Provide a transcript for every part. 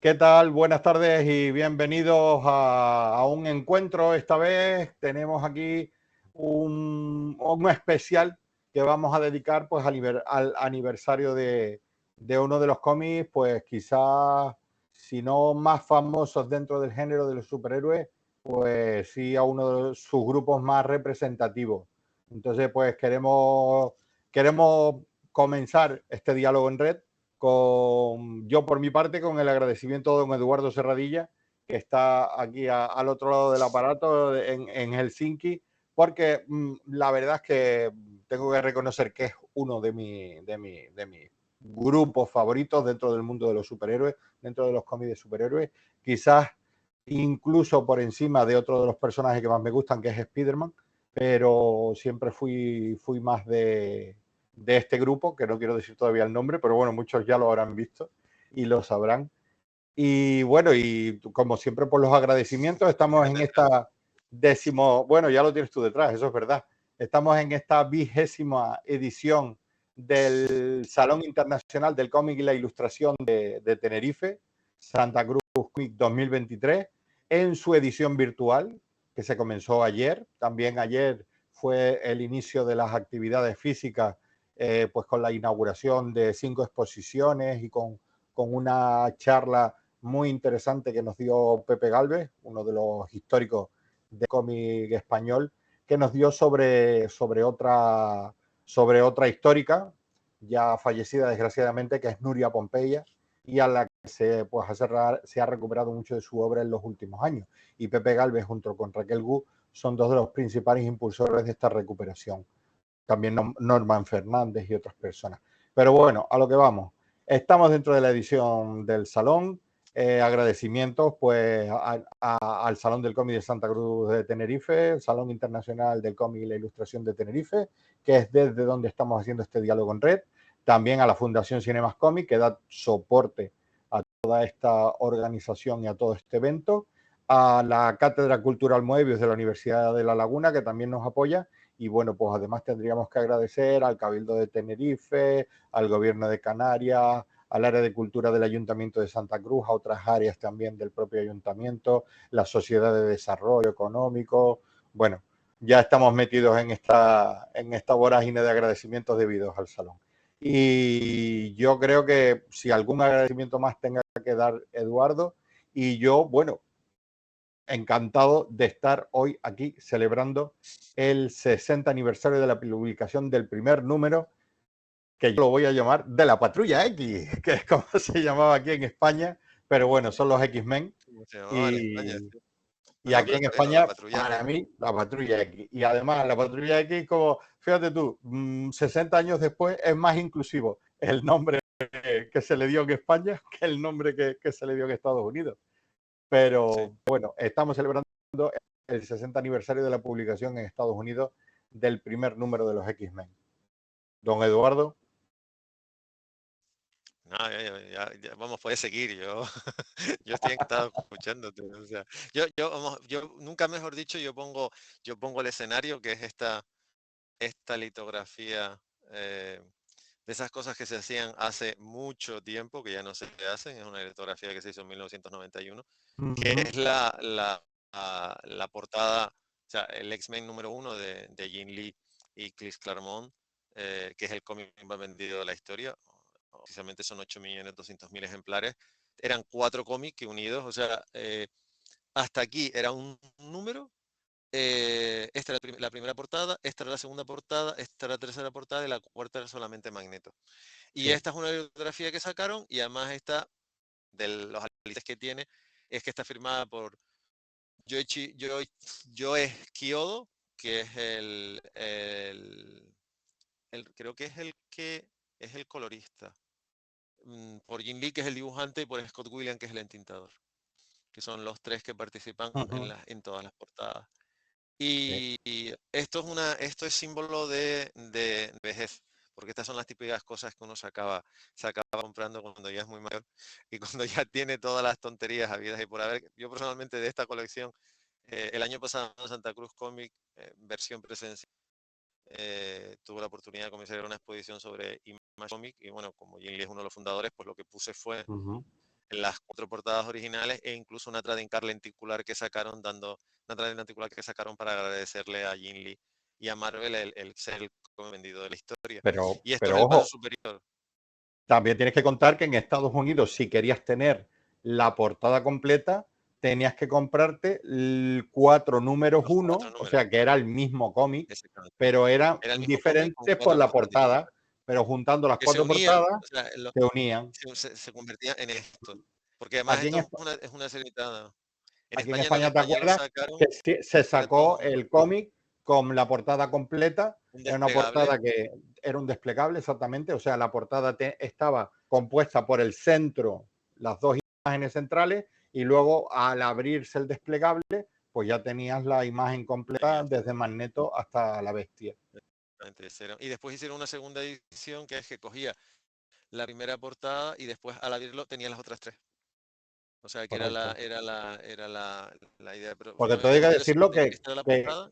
¿Qué tal? Buenas tardes y bienvenidos a un encuentro. Esta vez tenemos aquí un especial que vamos a dedicar pues, al aniversario de uno de los cómics, pues quizás, si no más famosos dentro del género de los superhéroes, pues sí a uno de sus grupos más representativos. Entonces, pues queremos comenzar este diálogo en red yo por mi parte con el agradecimiento a don Eduardo Serradilla, que está aquí al otro lado del aparato en Helsinki, porque la verdad es que tengo que reconocer que es uno de mis grupos favoritos dentro del mundo de los superhéroes, dentro de los cómics de superhéroes, quizás incluso por encima de otro de los personajes que más me gustan, que es Spider-Man, pero siempre fui más de este grupo, que no quiero decir todavía el nombre, pero bueno, muchos ya lo habrán visto y lo sabrán. Y bueno, y como siempre por los agradecimientos, estamos en esta bueno, ya lo tienes tú detrás, eso es verdad. Estamos en esta 20ª edición del Salón Internacional del Cómic y la Ilustración de Tenerife, Santa Cruz Comic 2023, en su edición virtual, que se comenzó ayer. También ayer fue el inicio de las actividades físicas, pues con la inauguración de 5 exposiciones y con una charla muy interesante que nos dio Pepe Gálvez, uno de los históricos de cómic español, que nos dio sobre otra histórica, ya fallecida desgraciadamente, que es Nuria Pompeya, y a la que se ha recuperado mucho de su obra en los últimos años. Y Pepe Gálvez, junto con Raquel Gu, son dos de los principales impulsores de esta recuperación. También Norman Fernández y otras personas. Pero bueno, a lo que vamos. Estamos dentro de la edición del Salón. Agradecimientos pues al Salón del Cómic de Santa Cruz de Tenerife, el Salón Internacional del Cómic y la Ilustración de Tenerife, que es desde donde estamos haciendo este diálogo en red. También a la Fundación Cinemas Cómic, que da soporte a toda esta organización y a todo este evento. A la Cátedra Cultural Moebius de la Universidad de La Laguna, que también nos apoya. Y bueno, pues además tendríamos que agradecer al Cabildo de Tenerife, al Gobierno de Canarias, al área de cultura del Ayuntamiento de Santa Cruz, a otras áreas también del propio Ayuntamiento, la Sociedad de Desarrollo Económico. Bueno, ya estamos metidos en esta vorágine de agradecimientos debidos al Salón. Y yo creo que si algún agradecimiento más tenga que dar Eduardo, y yo, bueno, encantado de estar hoy aquí celebrando el 60 aniversario de la publicación del primer número, que yo lo voy a llamar de la Patrulla X, que es como se llamaba aquí en España, pero bueno, son los X-Men. Como se llamaba en España, Y, sí. y El aquí nombre en está bien, ¿no? La España, Patrulla para X. mí, la Patrulla X. Y además, la Patrulla X, como, fíjate tú, 60 años después, es más inclusivo el nombre que se le dio en España que el nombre que se le dio en Estados Unidos. Sí. Pero bueno, estamos celebrando el 60 aniversario de la publicación en Estados Unidos del primer número de los X-Men. Don Eduardo. No, ya, vamos, puedes seguir. Yo, yo estoy encantado escuchándote. O sea, yo nunca mejor dicho, yo pongo el escenario, que es esta litografía, de esas cosas que se hacían hace mucho tiempo, que ya no se hacen. Es una litografía que se hizo en 1991, que es la portada, o sea, el X-Men número 1 de Jim Lee y Chris Claremont, que es el cómic más vendido de la historia. Precisamente son 8.200.000 ejemplares. Eran 4 cómics que unidos, o sea, hasta aquí era un número. Esta era la primera portada, esta era la segunda portada, esta era la tercera portada y la cuarta era solamente Magneto. Y Sí. esta es una bibliografía que sacaron, y además esta, de los alices que tiene, es que está firmada por Joe Kyodo, que es creo que es el colorista, por Jim Lee, que es el dibujante, y por Scott Williams, que es el entintador, que son los 3 que participan en todas las portadas. Sí. Y esto es símbolo de vejez, porque estas son las típicas cosas que uno se acaba comprando cuando ya es muy mayor y cuando ya tiene todas las tonterías habidas y por haber. Yo personalmente, de esta colección, el año pasado en Santa Cruz Comic, versión presencial, tuve la oportunidad de comenzar una exposición sobre Image Comic, y bueno, como Jim Lee es uno de los fundadores, pues lo que puse fue las 4 portadas originales e incluso una trading card lenticular que sacaron para agradecerle a Jim Lee y a Marvel el ser el cómic vendido de la historia. Y esto es Pero el paso ojo, superior. también tienes que contar que en Estados Unidos, si querías tener la portada completa, tenías que comprarte 4 números Los 4 1, o números, sea que era el mismo cómic, exactamente. pero eran Era el mismo cómic con diferentes por 4 la portadas portada, distintas, pero juntando las que se 4 unían, portadas o sea, se unían. se convertía en esto. Porque además Aquí en, esto es una serie limitada. En Aquí en España no, en España, ¿te España lo acuerdas que sacaron se de todos sacó modos. el cómic con la portada completa? Un Era una desplegable. portada que era un desplegable, exactamente. O sea, la portada estaba compuesta por el centro, las 2 imágenes centrales, y luego al abrirse el desplegable, pues ya tenías la imagen completa Tenías desde Magneto hasta la bestia. y después hicieron una segunda edición que es que cogía la primera portada y después al abrirlo tenía las otras 3. O sea, que Correcto. era la idea. Pero Porque fue todo hay que interesante decirlo porque esta era la portada.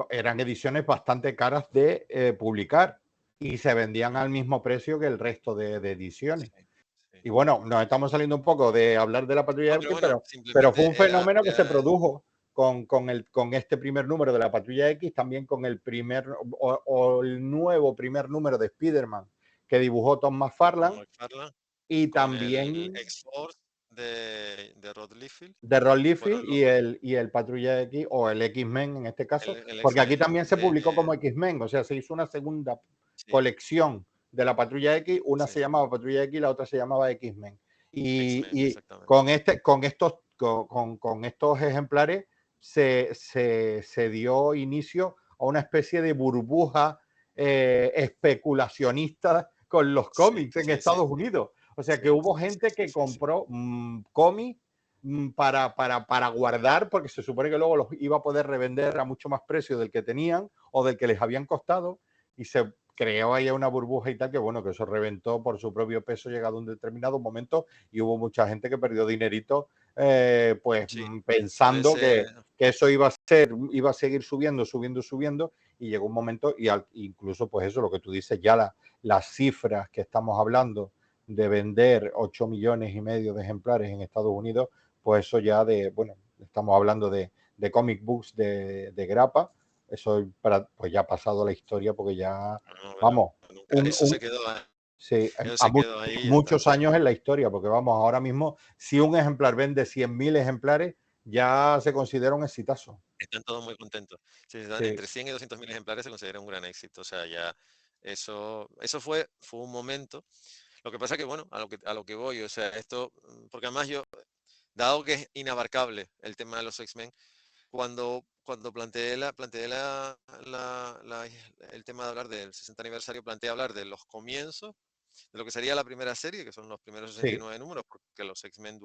que eran ediciones bastante caras de publicar y se vendían al mismo precio que el resto de ediciones. Sí, sí. Y bueno, nos estamos saliendo un poco de hablar de la Patrulla No, pero X, bueno, pero fue simplemente un fenómeno que se era produjo con este primer número de la Patrulla X, también con el primer o el nuevo primer número de Spider-Man que dibujó Tom Tom McFarlane McFarlane y con el también X-Force de Rod Liefeld. de Ron Fueron Liefeld los y el Patrulla X o el X-Men en este caso, el porque aquí X-Men. también se publicó como X-Men, o sea, se hizo una segunda Sí, colección de la Patrulla X, una sí. se llamaba Patrulla X y la otra se llamaba X-Men. X-Men, Y exactamente. con estos ejemplares se dio inicio a una especie de burbuja especulacionista con los Sí, cómics en sí, sí, Estados Unidos. O sea que sí, hubo gente sí, que sí, sí. compró cómics para guardar, porque se supone que luego los iba a poder revender a mucho más precio del que tenían o del que les habían costado, y se creó ahí una burbuja y tal, que bueno, que eso reventó por su propio peso llegado a un determinado momento, y hubo mucha gente que perdió dinerito pues Sí, por pensando ese que eso iba a seguir subiendo, y llegó un momento, incluso pues eso, lo que tú dices, ya las cifras que estamos hablando de vender 8,5 millones de ejemplares en Estados Unidos, pues eso ya estamos hablando de comic books de grapa, eso pues ya ha pasado la historia, porque ya, no, bueno, vamos, nunca, un, un, eso se quedó ahí y ya está. muchos años en la historia, porque vamos, ahora mismo, si un ejemplar vende 100.000 ejemplares, ya se considera un exitazo. Están todos muy contentos. Sí, Sí, entre 100 y 200.000 ejemplares se considera un gran éxito. O sea, ya eso fue un momento. Lo que pasa que, bueno, a lo que voy, o sea, esto, porque además yo, dado que es inabarcable el tema de los X-Men, cuando el tema de hablar del 60 aniversario, planteé hablar de los comienzos, de lo que sería la primera serie, que son los primeros sí. 69 números, porque los X-Men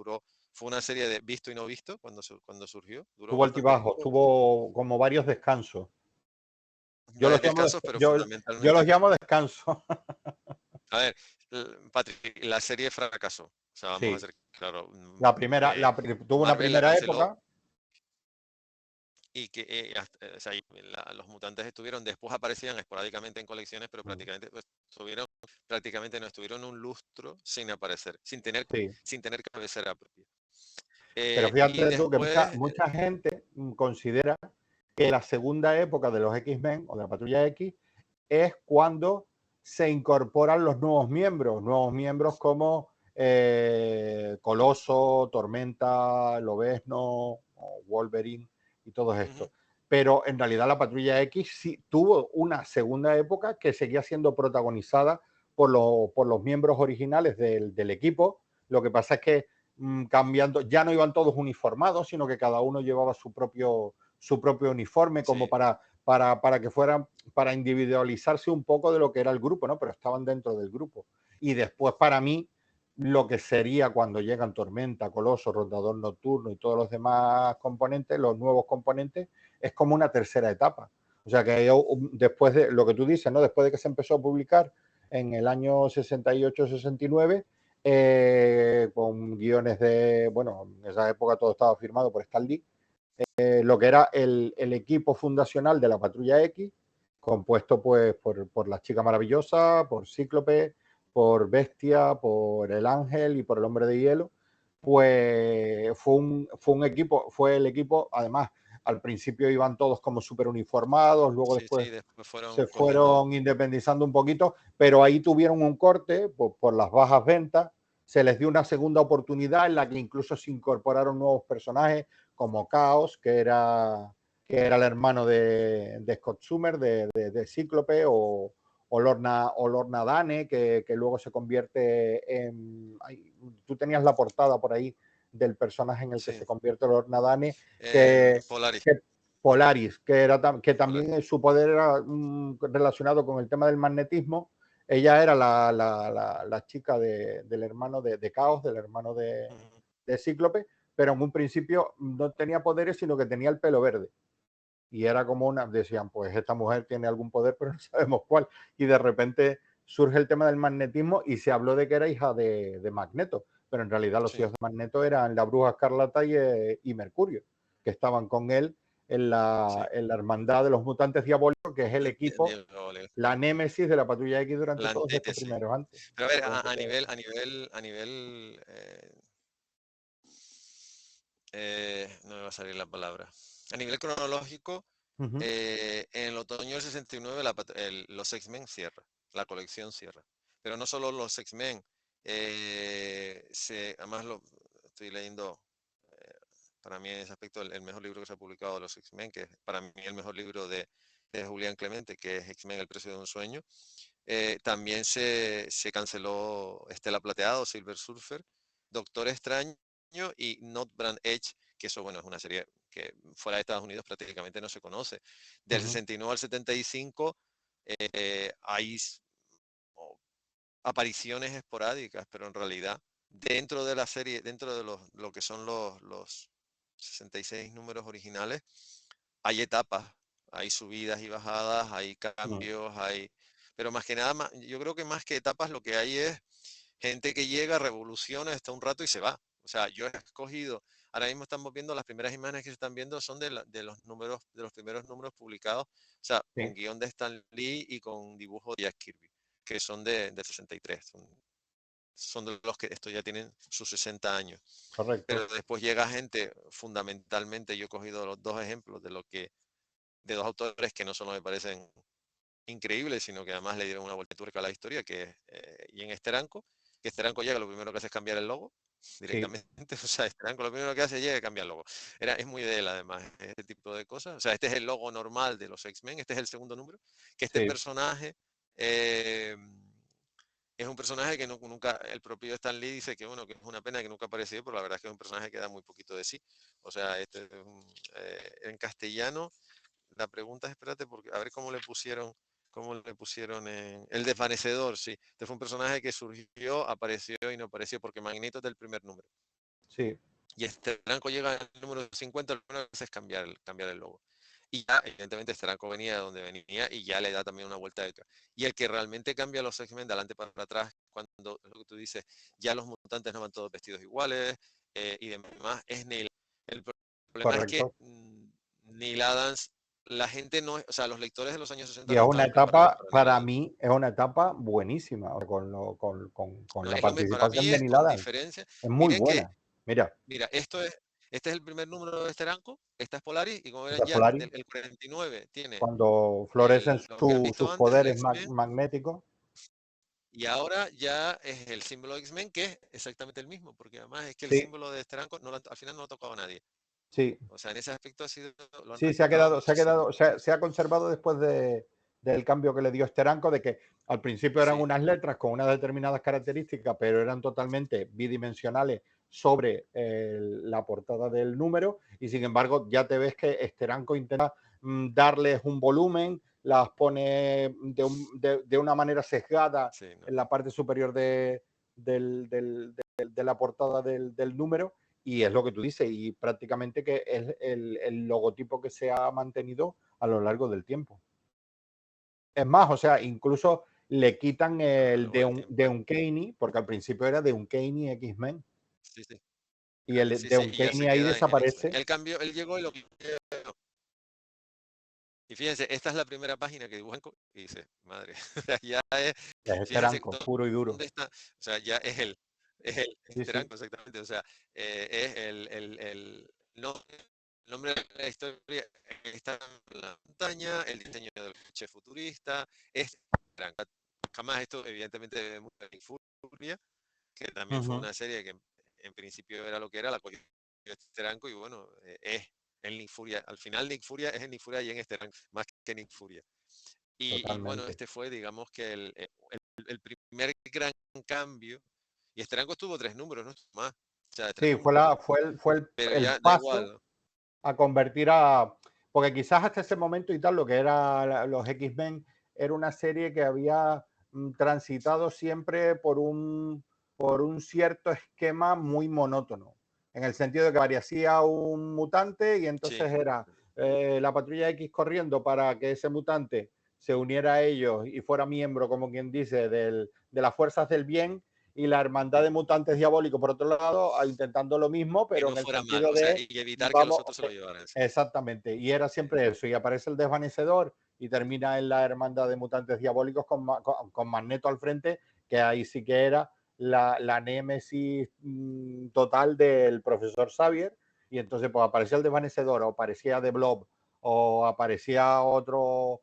fue una serie de visto y no visto cuando surgió, duró Tuvo bastante altibajos, tiempo, tuvo como varios descansos. Yo los varios llamo, descansos, pero yo los fundamentalmente, llamo descansos. a ver, Patrick, la serie fracasó, o sea, vamos a Sí, ser claro, tuvo una Marvel la primera canceló época. y que o sea, los mutantes estuvieron, después aparecían esporádicamente en colecciones, pero prácticamente no estuvieron un lustro sin aparecer, Sí, sin tener cabecera propia. pero Y fíjate tú que después, mucha gente considera que la segunda época de los X-Men o de la Patrulla X es cuando se incorporan los nuevos miembros como Coloso, Tormenta, Lobezno, Wolverine y todos estos. ujú, Pero en realidad la Patrulla X sí tuvo una segunda época que seguía siendo protagonizada por los miembros originales del equipo. Lo que pasa es que cambiando, ya no iban todos uniformados, sino que cada uno llevaba su propio uniforme, como sí, para que fueran, para individualizarse un poco de lo que era el grupo, ¿no? Pero estaban dentro del grupo. Y después, para mí, lo que sería cuando llegan Tormenta, Coloso, Rondador Nocturno y todos los demás componentes, los nuevos componentes, es como una tercera etapa. O sea que yo, después de lo que tú dices, ¿no? Después de que se empezó a publicar en el año 68-69, con guiones bueno, en esa época todo estaba firmado por Stan Lee, lo que era el equipo fundacional de la Patrulla X, compuesto pues por la Chica Maravillosa, por Cíclope, por Bestia, por el Ángel y por el Hombre de Hielo, pues fue el equipo, además, al principio iban todos como súper uniformados, luego Sí, después sí, después se fueron cogiendo. fueron independizando un poquito, pero ahí tuvieron un corte por las bajas ventas, se les dio una segunda oportunidad en la que incluso se incorporaron nuevos personajes como Chaos, que era el hermano de Scott Summer, de Cíclope, o Lorna Dane, que luego se convierte en... Tú tenías la portada por ahí del personaje en el que Sí. se convierte Lorna Dane, que Polaris. Polaris, que también Polaris. su poder era relacionado con el tema del magnetismo. Ella era la chica del hermano de Caos, del hermano de Cíclope, pero en un principio no tenía poderes, sino que tenía el pelo verde. Y era como decían, pues esta mujer tiene algún poder, pero no sabemos cuál. Y de repente surge el tema del magnetismo y se habló de que era hija de Magneto, pero en realidad los Sí. hijos de Magneto eran la Bruja Escarlata y Mercurio, que estaban con él en Sí. la hermandad de los mutantes diabólicos, que es el equipo, la némesis de la Patrulla X durante La todos estos antítesis. primeros antes. Pero a ver, durante a todo. nivel, no me va a salir la palabra. A nivel cronológico, Ujú, en el otoño del 69 los X-Men cierra, la colección cierra. Pero no solo los X-Men, además lo estoy leyendo, para mí en ese aspecto el mejor libro que se ha publicado de los X-Men, que es para mí el mejor libro de Julián Clemente, que es X-Men, El precio de un sueño. También se canceló Estela Plateado, Silver Surfer, Doctor Extraño y Not Brand Edge, que eso, bueno, es una serie que fuera de Estados Unidos prácticamente no se conoce. Del ujú, 69 al 75 hay apariciones esporádicas, pero en realidad dentro de la serie, dentro de lo que son los 66 números originales, hay etapas, hay subidas y bajadas, hay ujú. cambios, pero más que nada, yo creo que más que etapas lo que hay es gente que llega, revoluciona, está un rato y se va. O sea, yo he escogido, ahora mismo estamos viendo las primeras imágenes que se están viendo son de los números, de los primeros números publicados, o sea, con Sí, guión de Stan Lee y con dibujo de Jack Kirby, que son del 63. Son de los que esto ya tienen sus 60 años. correcto. Pero después llega gente, fundamentalmente, yo he cogido los dos ejemplos de dos autores que no solo me parecen increíbles, sino que además le dieron una vuelta turca a la historia, que es Ian Steranko, que Steranko llega, lo primero que hace es cambiar el logo Sí, directamente, o sea, Steranko lo primero que hace llega y cambia el logo. Es muy de él además, este tipo de cosas, o sea, este es el logo normal de los X-Men, este es el segundo número, que este sí, personaje eh, es un personaje que nunca, el propio Stan Lee dice que bueno, que es una pena que nunca ha aparecido, pero la verdad es que es un personaje que da muy poquito de sí. O sea, en castellano, la pregunta es, espérate, porque a ver cómo le pusieron en El Desvanecedor, sí. Este fue un personaje que surgió, apareció y no apareció, porque Magneto es del primer número. sí, Y este blanco llega al número 50, lo primero que hace es cambiar el logo. Y ya, evidentemente, este Franco venía de donde venía y ya le da también una vuelta de tuerca. Y el que realmente cambia los X-Men de adelante para atrás, cuando lo que tú dices, ya los mutantes no van todos vestidos iguales y demás, es Neil. El problema es que correcto. Neil Adams, la gente no, o sea, los lectores de los años 60 Y es no una estaban preparados etapa, para Neil para Adams. mí, es una etapa buenísima, con No, la para participación de mí, Neil con Adams. diferencia, Es muy miren que buena. Mira, Mira, este es el primer número de Steranko, esta es Polaris, y como esa verán ya, Polaris, el 49 tiene cuando florecen lo que han visto sus antes del poderes X-Men, magnéticos, y ahora ya es el símbolo de X-Men, que es exactamente el mismo, porque además es que el sí, símbolo de Steranko al final no lo ha tocado a nadie. sí, O sea, en ese aspecto lo han sí, respetado muchísimo. se ha conservado después del cambio que le dio Steranko, de que al principio eran Sí, unas letras con unas determinadas características, pero eran totalmente bidimensionales sobre la portada del número, y sin embargo ya te ves que Steranko intenta darles un volumen, las pone de una manera sesgada sí, no. en la parte superior de la portada del número, y es lo que tú dices, y prácticamente que es el logotipo que se ha mantenido a lo largo del tiempo. Es más, o sea, incluso le quitan A lo el largo del de tiempo. Uncanny, porque al principio era de Uncanny X-Men, Sí, sí. y el Sí, de sí, y ya Uncanny se ahí queda en X-Men. desaparece. Él cambió, él llegó y lo cambió. Y fíjense, esta es la primera página que dibujan y dice, madre, ya es, Es fíjense esteranco, puro y duro. dónde está, o sea, ya es el Sí, sí. esteranco exactamente, o sea, es no, el nombre de la historia está en la montaña, el diseño del coche futurista, es esteranco. Jamás esto, evidentemente, debe mucho a Nick Furia, que también fue Ujú, una serie que en principio era lo que era, la cogió Steranko y bueno, es el Nick Furia. Al final Nick Furia es el Nick Furia y en Steranko, más que Nick Furia. Y bueno, totalmente. este fue, digamos que el primer gran cambio. Y Steranko tuvo 3 números, no más. O sea, Sí, 3 números, fue pero el ya da paso igual, ¿no? a convertir a. Porque quizás hasta ese momento y tal, lo que era los X-Men era una serie que había transitado siempre por un cierto esquema muy monótono, en el sentido de que aparecía un mutante y Sí, entonces era la patrulla X corriendo para que ese mutante se uniera a ellos y fuera miembro, como quien dice, de las fuerzas del bien, y la hermandad de mutantes diabólicos, por otro lado, intentando lo mismo, que pero no en el fuera malo, sentido o sea, de y evitar que los vamos, otros se lo llevaran, sí. exactamente, y era Sí, siempre eso, y aparece el desvanecedor y termina en la hermandad de mutantes diabólicos con Magneto al frente, que ahí sí que era la némesis total del profesor Xavier, y entonces pues aparecía el desvanecedor, o aparecía The Blob, o aparecía otro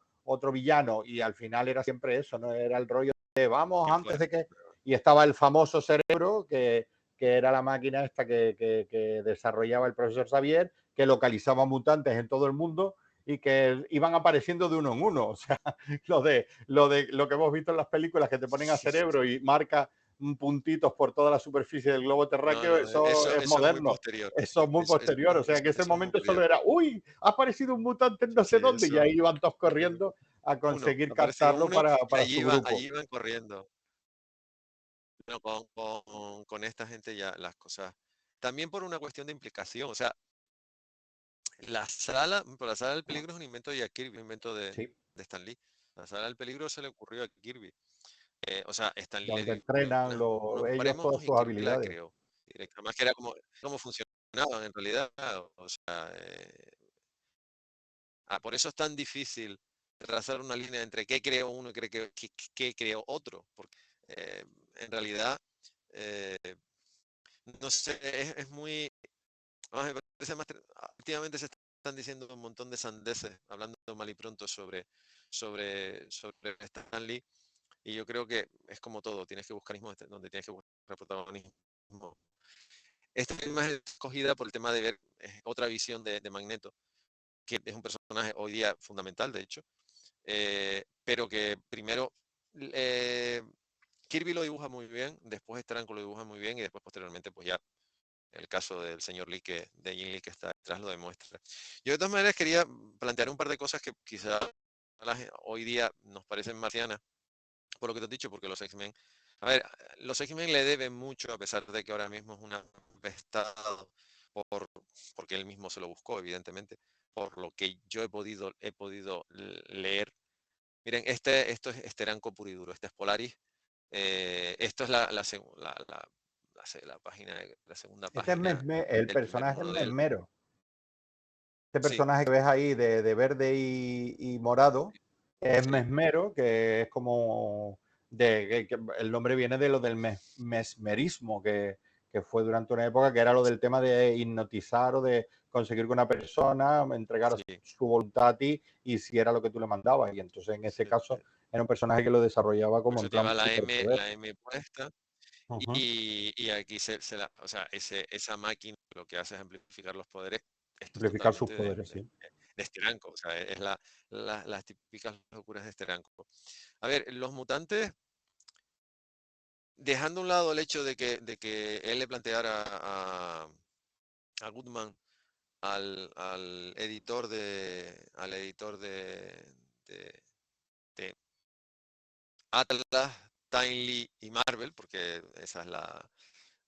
villano, y al final era siempre eso, ¿no? Era el rollo de vamos qué antes de fuerte. que... Y estaba el famoso cerebro, que era la máquina esta que desarrollaba el profesor Xavier, que localizaba mutantes en todo el mundo y que iban apareciendo de uno en uno. O sea, lo que hemos visto en las películas que te ponen a cerebro y marca puntitos por toda la superficie del globo No, terráqueo, no, eso es eso es muy moderno. posterior. Eso es muy posterior. O sea, que ese Eso es muy momento solo posterior. era, uy, ha aparecido un mutante en no sé Sí, dónde, y ahí eso. iban todos corriendo a Uno, conseguir aparecía captarlo uno y para su grupo. allí iban corriendo. Bueno, con esta gente ya las cosas. También por una cuestión de implicación. O sea, la sala del peligro es un invento de Jack Kirby, un invento Sí, de Stan Lee. La sala del peligro se le ocurrió a Kirby. O sea, Stan Lee le donde dio entrenan unos ellos baremos todas y sus Kirby la habilidades. creó. Más que era como funcionaban en realidad. O sea, por eso es tan difícil trazar una línea entre qué creó uno y qué creó otro. Porque en realidad, eh, no sé, es muy. Me parece más. Últimamente se están diciendo un montón de sandeces, hablando mal y pronto sobre Stan Lee. Y yo creo que es como todo, tienes que buscar donde tienes que buscar protagonismo. Esta imagen es escogida por el tema de ver otra visión de Magneto, que es un personaje hoy día fundamental, de hecho, pero que primero eh, Kirby lo dibuja muy bien, después Steranko lo dibuja muy bien y después posteriormente pues ya el caso del señor Lee, de Jim Lee que está detrás lo demuestra. Yo de todas maneras quería plantear un par de cosas que quizá hoy día nos parecen marcianas, por lo que te he dicho, porque los X-Men, a ver, los X-Men le deben mucho, a pesar de que ahora mismo es un apestado, por, porque él mismo se lo buscó, evidentemente, por lo que yo he podido leer. Miren, esto es Steranko puro y duro, este es Polaris. Esto es la página, la segunda Este es página el del primer personaje es número del. Mesmero. Este Sí, personaje que ves ahí de verde y morado es sí, Mesmero, que es como que el nombre viene de lo del mesmerismo, que fue durante una época que era lo del tema de hipnotizar o de conseguir que una persona entregara sí, su voluntad a ti y hiciera lo que tú le mandabas. Y entonces en ese sí. caso era un personaje que lo desarrollaba Por como eso en plan lleva superpoder. la M puesta. Ujú. Y aquí o sea, esa máquina lo que hace es amplificar los poderes. Esto es Amplificar sus totalmente poderes, sí. de Steranko, o sea, es las típicas locuras de Steranko. A ver, los mutantes, dejando a un lado el hecho de que él le planteara a Goodman, al editor de, de Atlas, Timely y Marvel, porque esa es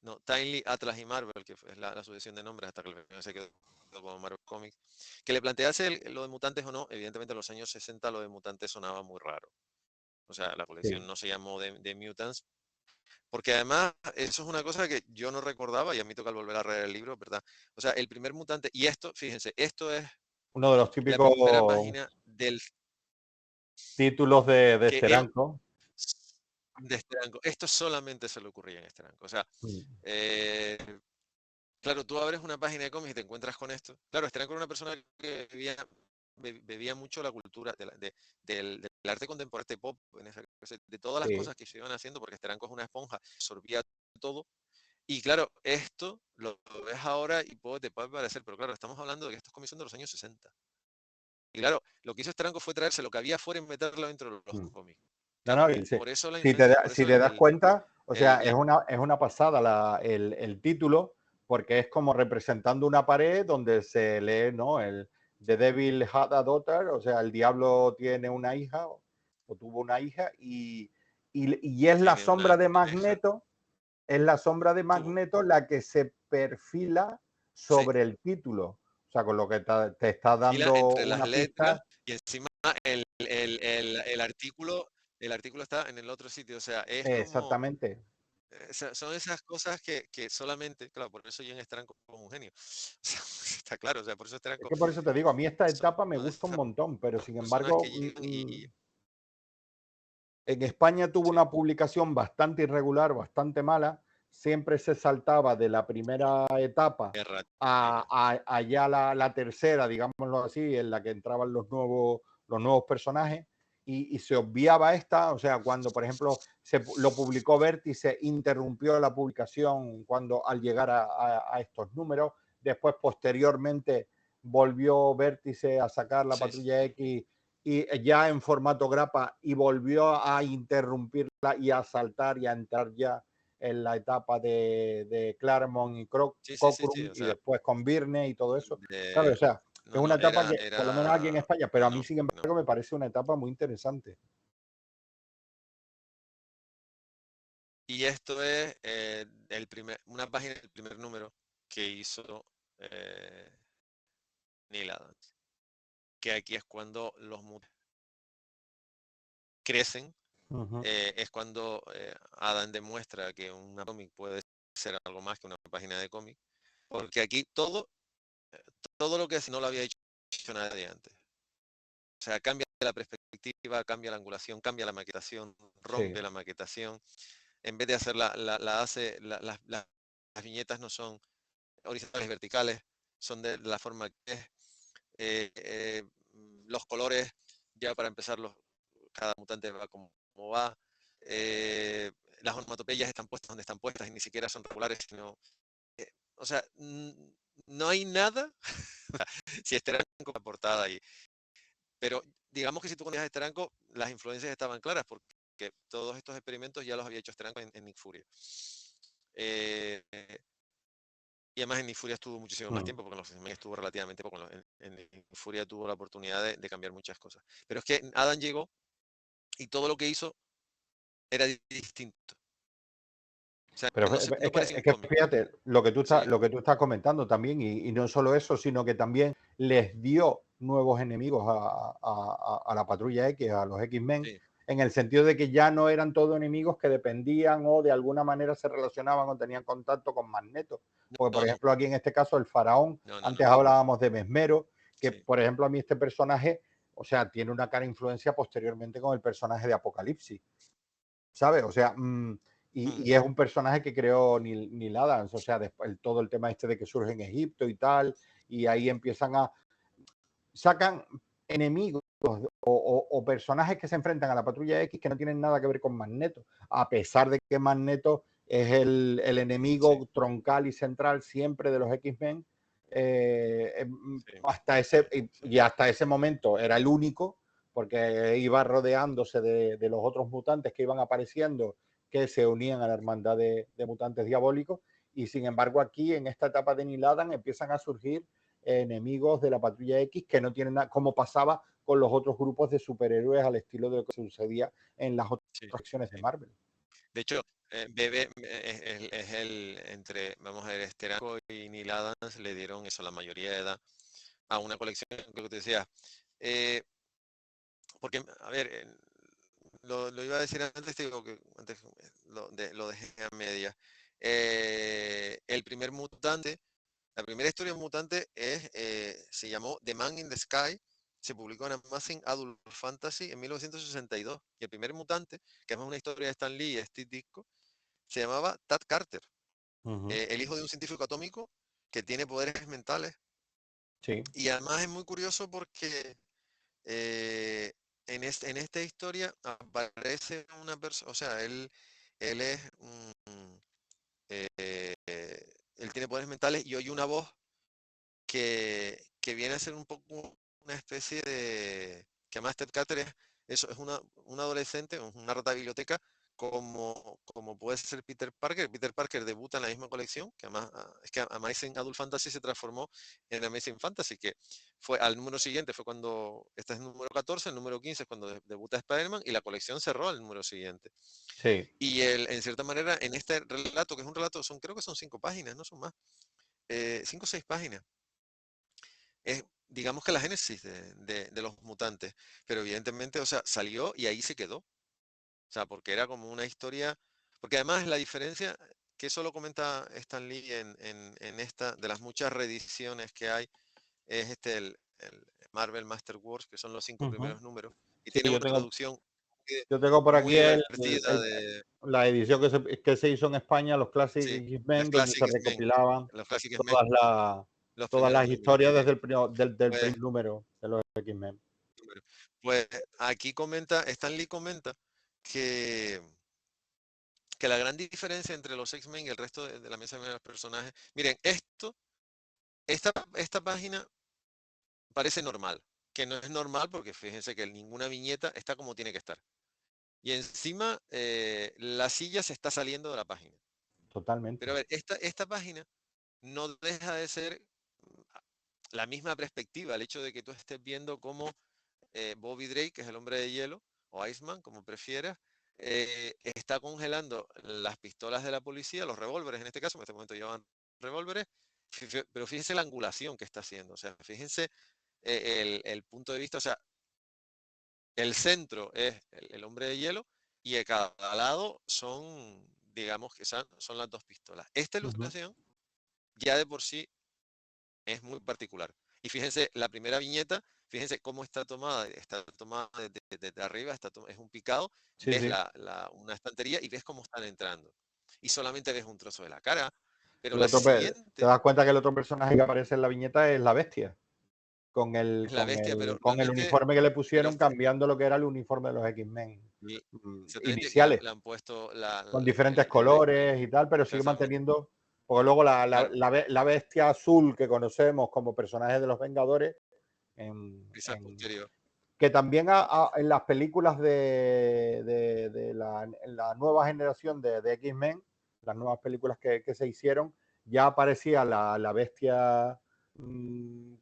no, Timely, Atlas y Marvel, que es la sucesión de nombres hasta que el primero se quedó como Marvel Comics, que le plantease lo de mutantes o no. Evidentemente en los años 60 lo de mutantes sonaba muy raro. O sea, la Sí. colección no se llamó de Mutants, porque además eso es una cosa que yo no recordaba y a mí toca volver a leer el libro, ¿verdad? O sea, el primer mutante, y esto, fíjense, esto es Uno de los la típicos primera página del Títulos de que él Steranko. de Steranko. Esto solamente se le ocurría en Steranko. O sea, Mm. eh, claro, tú abres una página de cómics y te encuentras con esto. Claro, Steranko era una persona que bebía mucho la cultura del arte contemporáneo, de pop, de todas las Sí. cosas que se iban haciendo, porque Steranko es una esponja, absorbía todo. Y claro, esto lo ves ahora y te puede parecer, pero claro, estamos hablando de que estos cómics son de los años 60. Y claro, lo que hizo Steranko fue traerse lo que había fuera y meterlo dentro de los Mm. cómics. No, no, Por eso la si te, influencia, por si eso te das cuenta, o el- sea, el- es una pasada el título, porque es como representando una pared donde se lee, ¿no? El The Devil Had a Daughter, o sea, el diablo tiene una hija o tuvo una hija y es la tiene sombra una de hija, Magneto, es la sombra de tuvo, Magneto la que se perfila sí, sobre el título. O sea, con lo que te está fila dando entre las una letras pista. y encima el artículo está en el otro sitio. O sea, es como, Exactamente. son esas cosas que solamente, claro, por eso Jen Stranco es un genio. O sea, está claro, o sea, por eso Es Stranco que por eso te digo, a mí esta son etapa me de gusta un esas montón, pero sin personas embargo, que llegan en España tuvo sí, una publicación bastante irregular, bastante mala. Siempre se saltaba de la primera etapa errática. a ya la tercera, digámoslo así, en la que entraban los nuevos personajes y se obviaba esta. O sea, cuando, por ejemplo, lo publicó Vértice, interrumpió la publicación cuando al llegar a estos números. Después, posteriormente, volvió Vértice a sacar la Sí, Patrulla X y ya en formato grapa y volvió a interrumpirla y a saltar y a entrar ya en la etapa de Claremont y sí, sí, sí, sí, Cockrum o y sea, después con Virne y todo eso. ¿Sabes? O de, sea, es no, una no, etapa que, por lo menos aquí en era, España, pero a mí, no, sin no. embargo, me parece una etapa muy interesante. Y esto es una página del primer número que hizo eh, Neil Adams, que aquí es cuando los mutantes crecen, Uh -huh. es cuando Adam demuestra que un cómic puede ser algo más que una página de cómic, porque aquí todo lo que es no lo había hecho nadie antes. O sea, cambia la perspectiva, cambia la angulación, cambia la maquetación, Sí. rompe la maquetación. En vez de hacer las viñetas no son horizontales verticales, son de la forma que es. Los colores, ya para empezar, cada mutante va como va. Eh, las onomatopeyas están puestas donde están puestas y ni siquiera son regulares, sino, o sea, no hay nada. Si Steranko la portada ahí. Pero digamos que si tú conocías a Steranko, las influencias estaban claras porque todos estos experimentos ya los había hecho Steranko en Nick Furia. Eh, y además en Nick Furia estuvo muchísimo más tiempo, porque en los X-Men estuvo relativamente poco. En Nick Furia tuvo la oportunidad de cambiar muchas cosas. Pero es que Adam llegó y todo lo que hizo era distinto. O sea, Pero no parecía es un que cómic. fíjate Sí, lo que tú estás comentando también, y no solo eso, sino que también les dio nuevos enemigos a la Patrulla X, a los X-Men, sí. en el sentido de que ya no eran todos enemigos que dependían o de alguna manera se relacionaban o tenían contacto con Magneto. Porque, por No, no, ejemplo, aquí en este caso, el Faraón, no, no, no. antes hablábamos de Mesmero, que, Sí, por ejemplo, a mí este personaje, o sea, tiene una cara influencia posteriormente con el personaje de Apocalipsis. ¿Sabes? O sea, y es un personaje que creó Neil Adams, o sea, después, todo el tema este de que surge en Egipto y tal, y ahí empiezan sacan enemigos o personajes que se enfrentan a la Patrulla X que no tienen nada que ver con Magneto, a pesar de que Magneto es el sí, enemigo troncal y central siempre de los X-Men, sí, sí. hasta ese momento era el único, porque iba rodeándose de los otros mutantes que iban apareciendo, que se unían a la hermandad de mutantes diabólicos, y sin embargo aquí en esta etapa de Neil Adams empiezan a surgir enemigos de la Patrulla X que no tienen nada, como pasaba con los otros grupos de superhéroes al estilo de lo que sucedía en las otras Sí, acciones de sí. Marvel. De hecho, Bebe es entre, vamos a ver, Steranko y Neil Adams le dieron eso, la mayoría de edad, a una colección que te decía. Eh, porque, a ver, lo iba a decir antes, te digo que antes lo dejé a media. El primer mutante, la primera historia de un mutante se llamó The Man in the Sky, se publicó en Amazing Adult Fantasy en 1962. Y el primer mutante, que es una historia de Stan Lee y Steve Ditko, se llamaba Tad Carter, el hijo de un científico atómico que tiene poderes mentales. Sí, Y además es muy curioso porque en esta historia aparece una persona, o sea, él es eh, él tiene poderes mentales y oye una voz que viene a ser un poco una especie de, que además Ted Carter es un adolescente, una rata de biblioteca, como puede ser Peter Parker. Peter Parker debuta en la misma colección, que además es que Amazing Adult Fantasy se transformó en Amazing Fantasy, que fue al número siguiente, fue cuando, este es el número 14, el número 15 es cuando debuta Spider-Man y la colección cerró al número siguiente. sí. Y en cierta manera, en este relato, que es un relato, creo que son 5 páginas, no son más, 5 o 6 páginas, es, digamos que la génesis de los mutantes, pero evidentemente, o sea, salió y ahí se quedó, o sea, porque era como una historia, porque además la diferencia, que eso lo comenta Stan Lee en esta, de las muchas reediciones que hay, es el Marvel Master Wars, que son los 5 Ujú. primeros números, y Sí, tiene una traducción muy, yo tengo por muy aquí divertida de, la edición que se hizo en España, los Classic sí, las X-Men, donde se Classic Men, recopilaban los Classic Men, todas las, los todas primeros las números. historias desde del Pues, primer número de los X-Men. pues aquí comenta, Stan Lee comenta que la gran diferencia entre los X-Men y el resto de la mesa de los personajes. Miren, esta página parece normal, que no es normal porque fíjense que ninguna viñeta está como tiene que estar. Y encima la silla se está saliendo de la página. Pero Totalmente. a ver, esta página no deja de ser la misma perspectiva, el hecho de que tú estés viendo cómo Bobby Drake, que es el hombre de hielo, o Iceman, como prefieras, está congelando las pistolas de la policía, los revólveres en este caso, en este momento llevan revólveres, pero fíjense la angulación que está haciendo, o sea, fíjense el punto de vista, o sea, el centro es el hombre de hielo y de cada lado son, digamos que son las dos pistolas. Esta Ujú, ilustración ya de por sí es muy particular. Y fíjense, la primera viñeta, fíjense cómo está tomada desde arriba, es un picado, sí, ves sí. una estantería y ves cómo están entrando. Y solamente ves un trozo de la cara, pero El la otro, te siguiente das cuenta que el otro personaje que aparece en la viñeta es la bestia, es la bestia, pero con el realmente, uniforme que le pero pusieron, cambiando lo que era el uniforme de los X-Men y- exactamente, iniciales, le han puesto con diferentes colores y tal, pero sigue exactamente, manteniendo, porque luego claro, la bestia azul que conocemos como personaje de los Vengadores, esa en posterior, que también en las películas en la nueva generación de X-Men, las nuevas películas que se hicieron, ya aparecía la bestia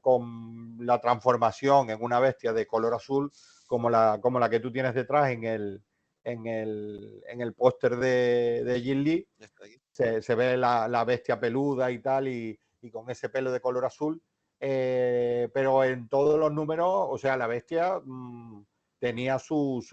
con la transformación en una bestia de color azul, como la que tú tienes detrás en el póster de Jin Lee. ya está aquí. Se ve la bestia peluda y tal, y con ese pelo de color azul. Pero en todos los números, o sea, la bestia tenía sus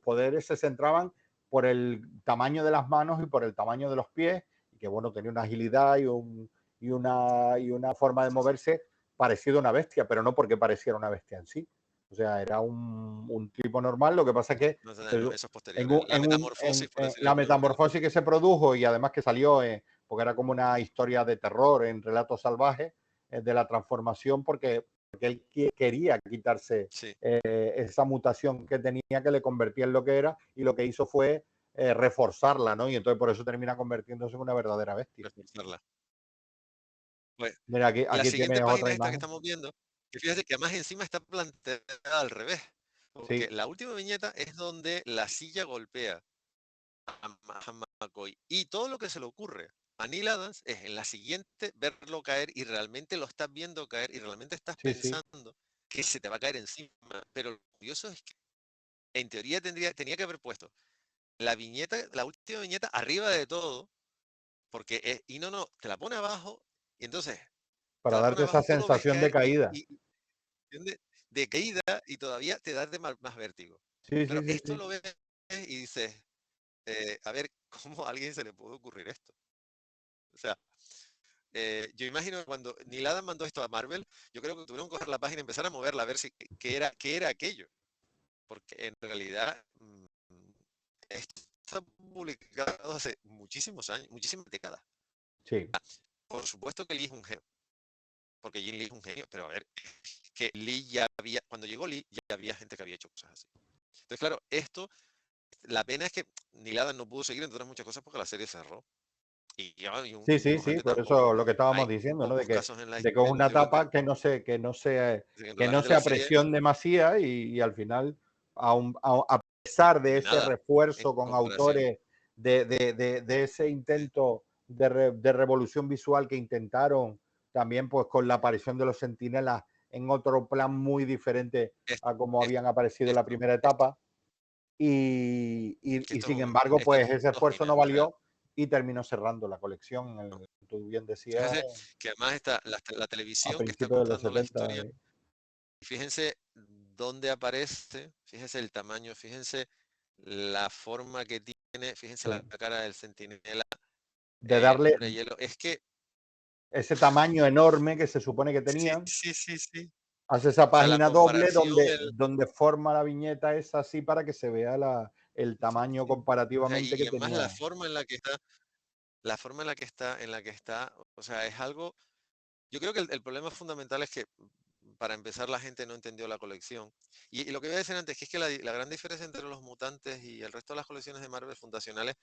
poderes, se centraban por el tamaño de las manos y por el tamaño de los pies, y que bueno, tenía una agilidad y una forma de moverse parecido a una bestia, pero no porque pareciera una bestia en sí. O sea, era un tipo normal, lo que pasa es que No, no, eso es en, posterior, la en metamorfosis, por decirlo de la alguna manera. metamorfosis que se produjo y además que salió, porque era como una historia de terror en relatos salvajes, de la transformación, porque él quería quitarse Sí, esa mutación que tenía, que le convertía en lo que era, y lo que hizo fue reforzarla, ¿no? Y entonces por eso termina convirtiéndose en una verdadera bestia. reforzarla. Pues Mira, la aquí siguiente tienes otra página esta que imagen. estamos viendo, que fíjate que además encima está planteada al revés, porque Sí, la última viñeta es donde la silla golpea a McCoy y todo lo que se le ocurre a Neil Adams es en la siguiente verlo caer y realmente lo estás viendo caer y realmente estás sí, sí, pensando que se te va a caer encima, pero lo curioso es que en teoría tenía que haber puesto la viñeta, la última viñeta arriba de todo, porque y no, te la pone abajo y entonces te para la pone darte esa abajo, tú lo ves sensación de caer caída. ¿entiendes? De caída y todavía te da más vértigo. Sí, Pero sí, sí, esto sí. lo ves y dices, a ver, ¿cómo a alguien se le puede ocurrir esto? O sea, yo imagino que cuando Neil Adams mandó esto a Marvel, yo creo que tuvieron que coger la página y empezar a moverla a ver si, qué era aquello. Porque en realidad esto está publicado hace muchísimos años, muchísimas décadas. Sí, Por supuesto que Lee es un genio, porque Jim Lee es un genio, pero a ver, que Lee ya había, cuando llegó Lee, ya había gente que había hecho cosas así. Entonces, claro, esto, la pena es que Neil Adams no pudo seguir, entre otras muchas cosas, porque la serie cerró. sí, Y sí, sí, normalmente por eso tampoco, lo que estábamos hay muy diciendo, ¿no? pocos casos en la De que es historia, una etapa que no se, en que no rodajes de se la serie, apreció en demasía y al final, a pesar de y ese nada, en refuerzo con comparación. autores de ese intento de revolución visual que intentaron también pues con la aparición de los Centinelas en otro plan muy diferente Es- a como es- habían aparecido en la Esto, primera esto, etapa que y esto es sin un, embargo esto es pues ese un esfuerzo no o sea, valió y terminó cerrando la colección, tú bien decías, fíjese que además está la a televisión que está principios de los contando la 70. historia. Fíjense dónde aparece, fíjense el tamaño, fíjense la forma que tiene, fíjense la Sí. cara del centinela, De el darle hombre de hielo. Es que, ese tamaño enorme que se supone que sí, tenían, sí, sí, sí. hace esa O sea, la página doble comparación, donde forma la viñeta esa así para que se vea el tamaño sí, o sea, comparativamente que y además la tenía. forma en la que está, la forma en la que está, o sea, es algo. Yo creo que el problema fundamental es que, para empezar, la gente no entendió la colección. Y lo que voy a decir antes, que es que la gran diferencia entre los mutantes y el resto de las colecciones de Marvel fundacionales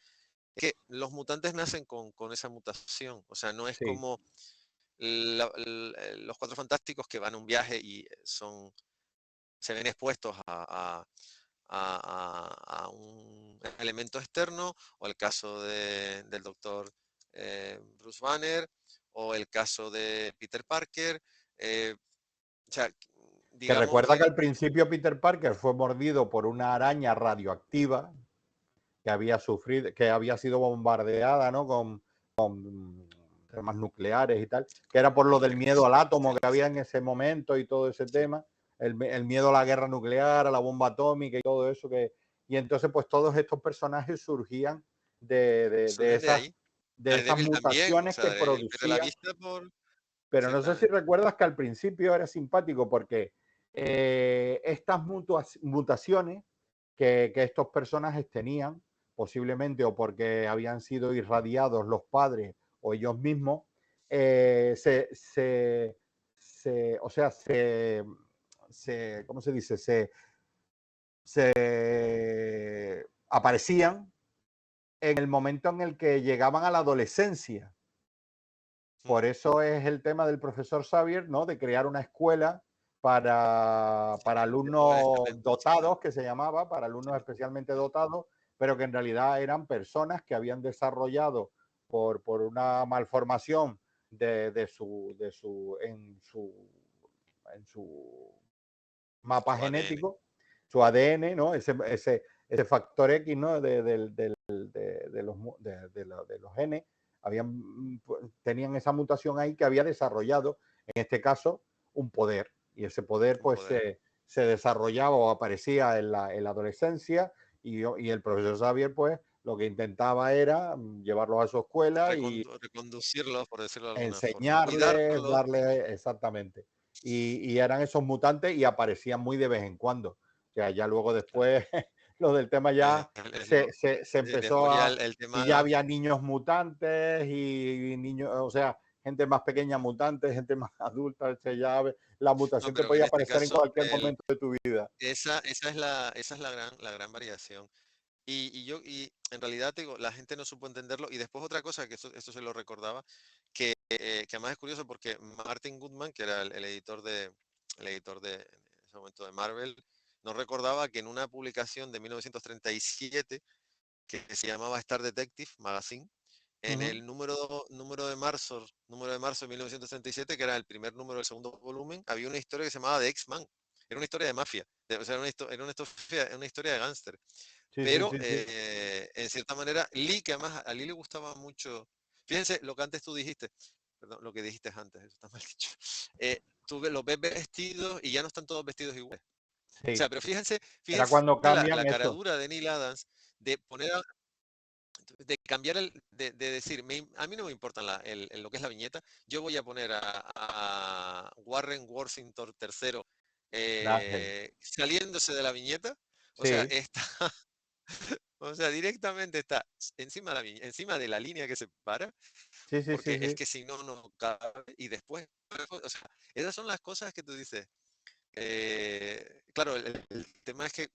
es que los mutantes nacen con esa mutación. O sea, no es Sí, como los Cuatro Fantásticos que van a un viaje y se ven expuestos a un elemento externo, o el caso del doctor Bruce Banner, o el caso de Peter Parker. O sea, que digamos, recuerda que al principio Peter Parker fue mordido por una araña radioactiva que había sufrido, que había sido bombardeada, ¿no? Con temas nucleares y tal, que era por lo del miedo al átomo que había en ese momento y todo ese sí, tema, el miedo a la guerra nuclear, a la bomba atómica y todo eso y entonces pues todos estos personajes surgían surgen de ahí. de esas Daredevil también, o mutaciones sea, que Daredevil pierde la producían, vista por. pero no sé si Exactamente. recuerdas que al principio era simpático porque estas mutaciones que estos personajes tenían, posiblemente o porque habían sido irradiados los padres o ellos mismos, o sea, ¿cómo se dice? Se aparecían en el momento en el que llegaban a la adolescencia. Mm, Por eso es el tema del profesor Xavier, ¿no? De crear una escuela para de jóvenes alumnos talentos, dotados, exactamente. que se llamaba, para alumnos Sí, especialmente dotados, pero que en realidad eran personas que habían desarrollado por una malformación en su mapa su ADN. genético, su ADN, ¿no? Ese factor X, ¿no? De los genes, tenían esa mutación ahí que había desarrollado, en este caso, un poder. Y ese poder, Un pues, poder. se desarrollaba o aparecía en la adolescencia y el profesor Xavier, pues, lo que intentaba era llevarlos a su escuela y Reconducirlos, por decirlo de alguna forma. enseñarles, Cuidarlos. darles exactamente. Y eran esos mutantes y aparecían muy de vez en cuando. O sea, ya luego Claro. después lo del tema ya se empezó Después ya a... el tema Y ya había niños mutantes y niños, o sea, gente más pequeña mutante, gente más adulta. O sea, ya la no, mutación te pero en podía este aparecer en caso, cualquier momento de tu vida. esa es la gran variación. Y en realidad te digo, la gente no supo entenderlo. Y después otra cosa, que esto se lo recordaba, que además es curioso porque Martin Goodman, que era el editor de en ese momento de Marvel, nos recordaba que en una publicación de 1937 que se llamaba Star Detective Magazine, en Ujú. el número de marzo de 1937, que era el primer número del segundo volumen, había una historia que se llamaba The X-Man. Era una historia de mafia, o sea, era una historia de gángster. Sí, sí, Pero sí, sí. en cierta manera, Lee, que además a Lee le gustaba mucho, fíjense lo que antes tú dijiste, perdón, lo que dijiste antes, eso está mal dicho. Los ves vestidos y ya no están todos vestidos iguales. O Sí. sea, pero fíjense, Era fíjense cuando la cambian eso. caradura de Neil Adams de poner de cambiar de decir, a mí no me importa lo que es la viñeta, yo voy a poner a Warren Worthington III Ángel. saliéndose de la viñeta, o sea, Sí, está, o sea, directamente está encima de la línea que separa, sí, sí, sí, porque es sí. que si no, no cabe, y después, o sea, esas son las cosas que tú dices. Claro, el tema es que,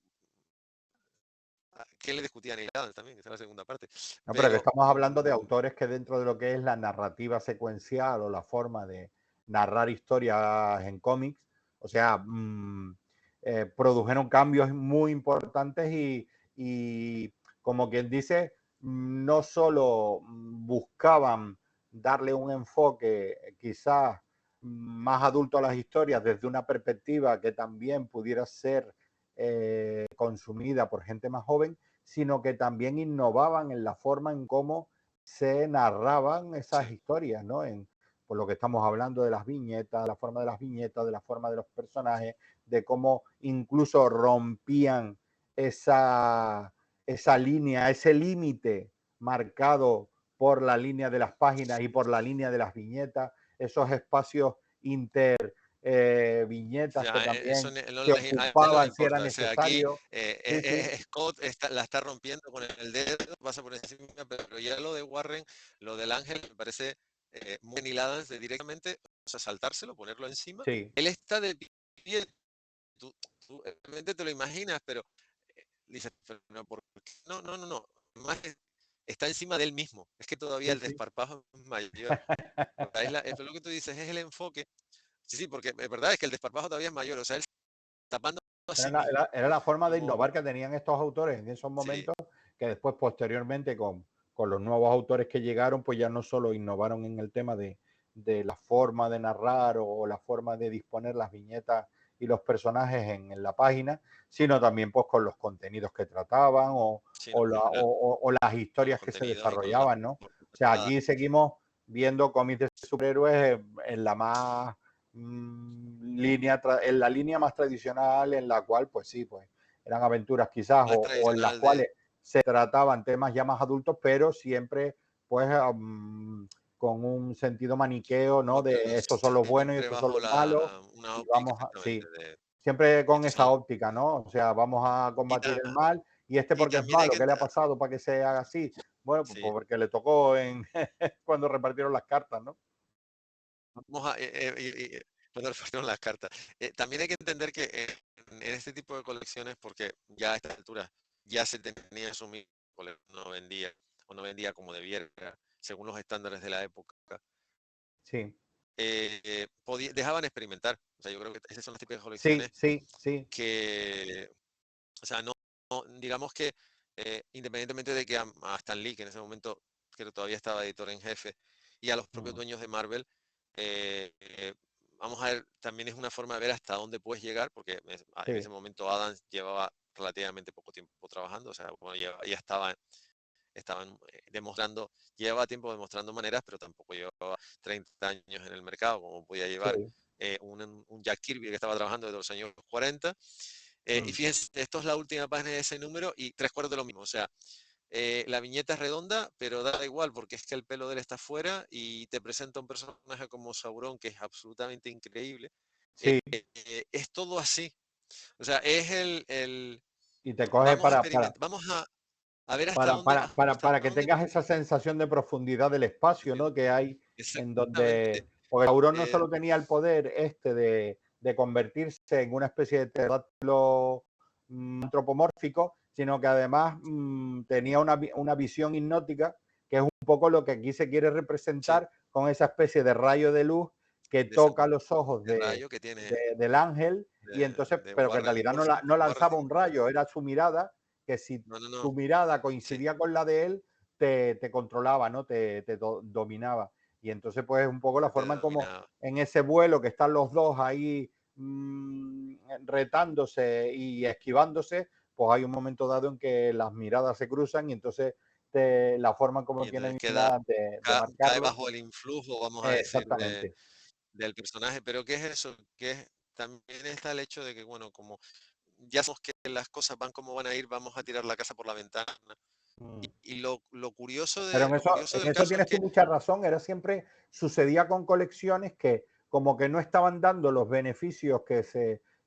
¿qué le discutía a Neil Adams también? Esa es la segunda parte, No, pero que pero... estamos hablando de autores que dentro de lo que es la narrativa secuencial o la forma de narrar historias en cómics, o sea, produjeron cambios muy importantes y como quien dice, no solo buscaban darle un enfoque quizás más adulto a las historias desde una perspectiva que también pudiera ser consumida por gente más joven, sino que también innovaban en la forma en cómo se narraban esas Sí, historias, ¿no? Por lo que estamos hablando de las viñetas, la forma de las viñetas, de la forma de los personajes, de cómo incluso rompían esa, esa línea, ese límite marcado por la línea de las páginas y por la línea de las viñetas, esos espacios inter viñetas que ya, eso también se a él no le ocupaban si era importa. O sea, aquí necesario. Sí, sí, Scott la está rompiendo con el dedo, pasa por encima, pero ya lo de Warren, lo del Ángel, me parece muy Neil Adams de directamente, o sea, saltárselo, ponerlo encima. sí, Él está de pie, tú, tú realmente te lo imaginas, pero dices, pero no, ¿por qué? No, no, no, no. Más está encima de él mismo. Es que todavía sí, el sí. desparpajo es mayor. Es lo que tú dices, es el enfoque. Sí, sí, porque es verdad es que el desparpajo todavía es mayor, o sea, él tapando a Era sí la, mismo, era la forma de como, innovar que tenían estos autores en esos sí, momentos, que después, posteriormente, con los nuevos autores que llegaron, pues ya no solo innovaron en el tema de la forma de narrar o la forma de disponer las viñetas y los personajes en la página, sino también pues con los contenidos que trataban sí, no, o las con los historias que se contenidos y con la desarrollaban, ¿no? O sea, portada. aquí seguimos viendo cómics de superhéroes en la más en la línea más tradicional en la cual, pues sí, pues eran aventuras quizás Más o en las tradicional de, cuales se trataban temas ya más adultos, pero siempre pues con un sentido maniqueo, ¿no? pero De estos son los buenos y siempre estos son bajo los malos una y óptica vamos a, exactamente sí, de, siempre con esa eso. óptica, ¿no? O sea, vamos a Y, combatir el mal y este y porque es también hay malo, que, ¿qué le ha pasado para que se haga así? Bueno, pues sí, porque le tocó en cuando repartieron las cartas, ¿no? vamos a, cuando repartieron las cartas. También hay que entender que en este tipo de colecciones, porque ya a esta altura ya se tenía asumido, no vendía o no vendía como debiera, según los estándares de la época, Sí, dejaban experimentar. O sea, yo creo que esas son las típicas sí, colecciones sí, sí, que, o sea, digamos que independientemente de que a Stan Lee, que en ese momento que todavía estaba editor en jefe, y a los propios mm, dueños de Marvel, eh, eh, vamos a ver, también es una forma de ver hasta dónde puedes llegar, porque en ese sí, momento Adams llevaba relativamente poco tiempo trabajando, o sea, bueno, ya estaban demostrando, llevaba tiempo demostrando maneras, pero tampoco llevaba 30 años en el mercado, como podía llevar sí. un Jack Kirby que estaba trabajando desde los años 40. Y Mm. fíjense, esto es la última página de ese número y tres cuartos de lo mismo. O sea, la viñeta es redonda, pero da igual porque es que el pelo de él está afuera y te presenta un personaje como Sauron que es absolutamente increíble. Sí, Es todo así. O sea, es y te coge vamos a experimentar, vamos a ver para hasta que dónde tengas esa sensación de profundidad del espacio, ¿no? Que hay en exactamente. donde, porque Sauron no eh, solo tenía el poder este de convertirse en una especie de pterodáctilo antropomórfico, sino que además tenía una visión hipnótica, que es un poco lo que aquí se quiere sí, representar con esa especie de rayo de luz que de ese toca los ojos rayo que tiene del ángel, y entonces, de pero que en Warren realidad no Warren. lanzaba un rayo, era su mirada, que si No, no, no. tu mirada Sí, coincidía con la de él, te controlaba, ¿no? Te dominaba. Y entonces, pues, un poco la te forma en como dominaba. en ese vuelo que están los dos ahí retándose y esquivándose, pues hay un momento dado en que las miradas se cruzan y entonces la forma en Y como entonces tienen queda, de cae marcarlo, bajo el influjo, vamos a decir, exactamente. del personaje. Pero ¿qué es eso? También está el hecho de que, bueno, como ya sabemos que las cosas van como van a ir, vamos a tirar la casa por la ventana. Mm. Y lo curioso, Pero lo curioso en del eso caso es tienes tú que mucha razón. Era siempre, sucedía con colecciones que como que no estaban dando los beneficios que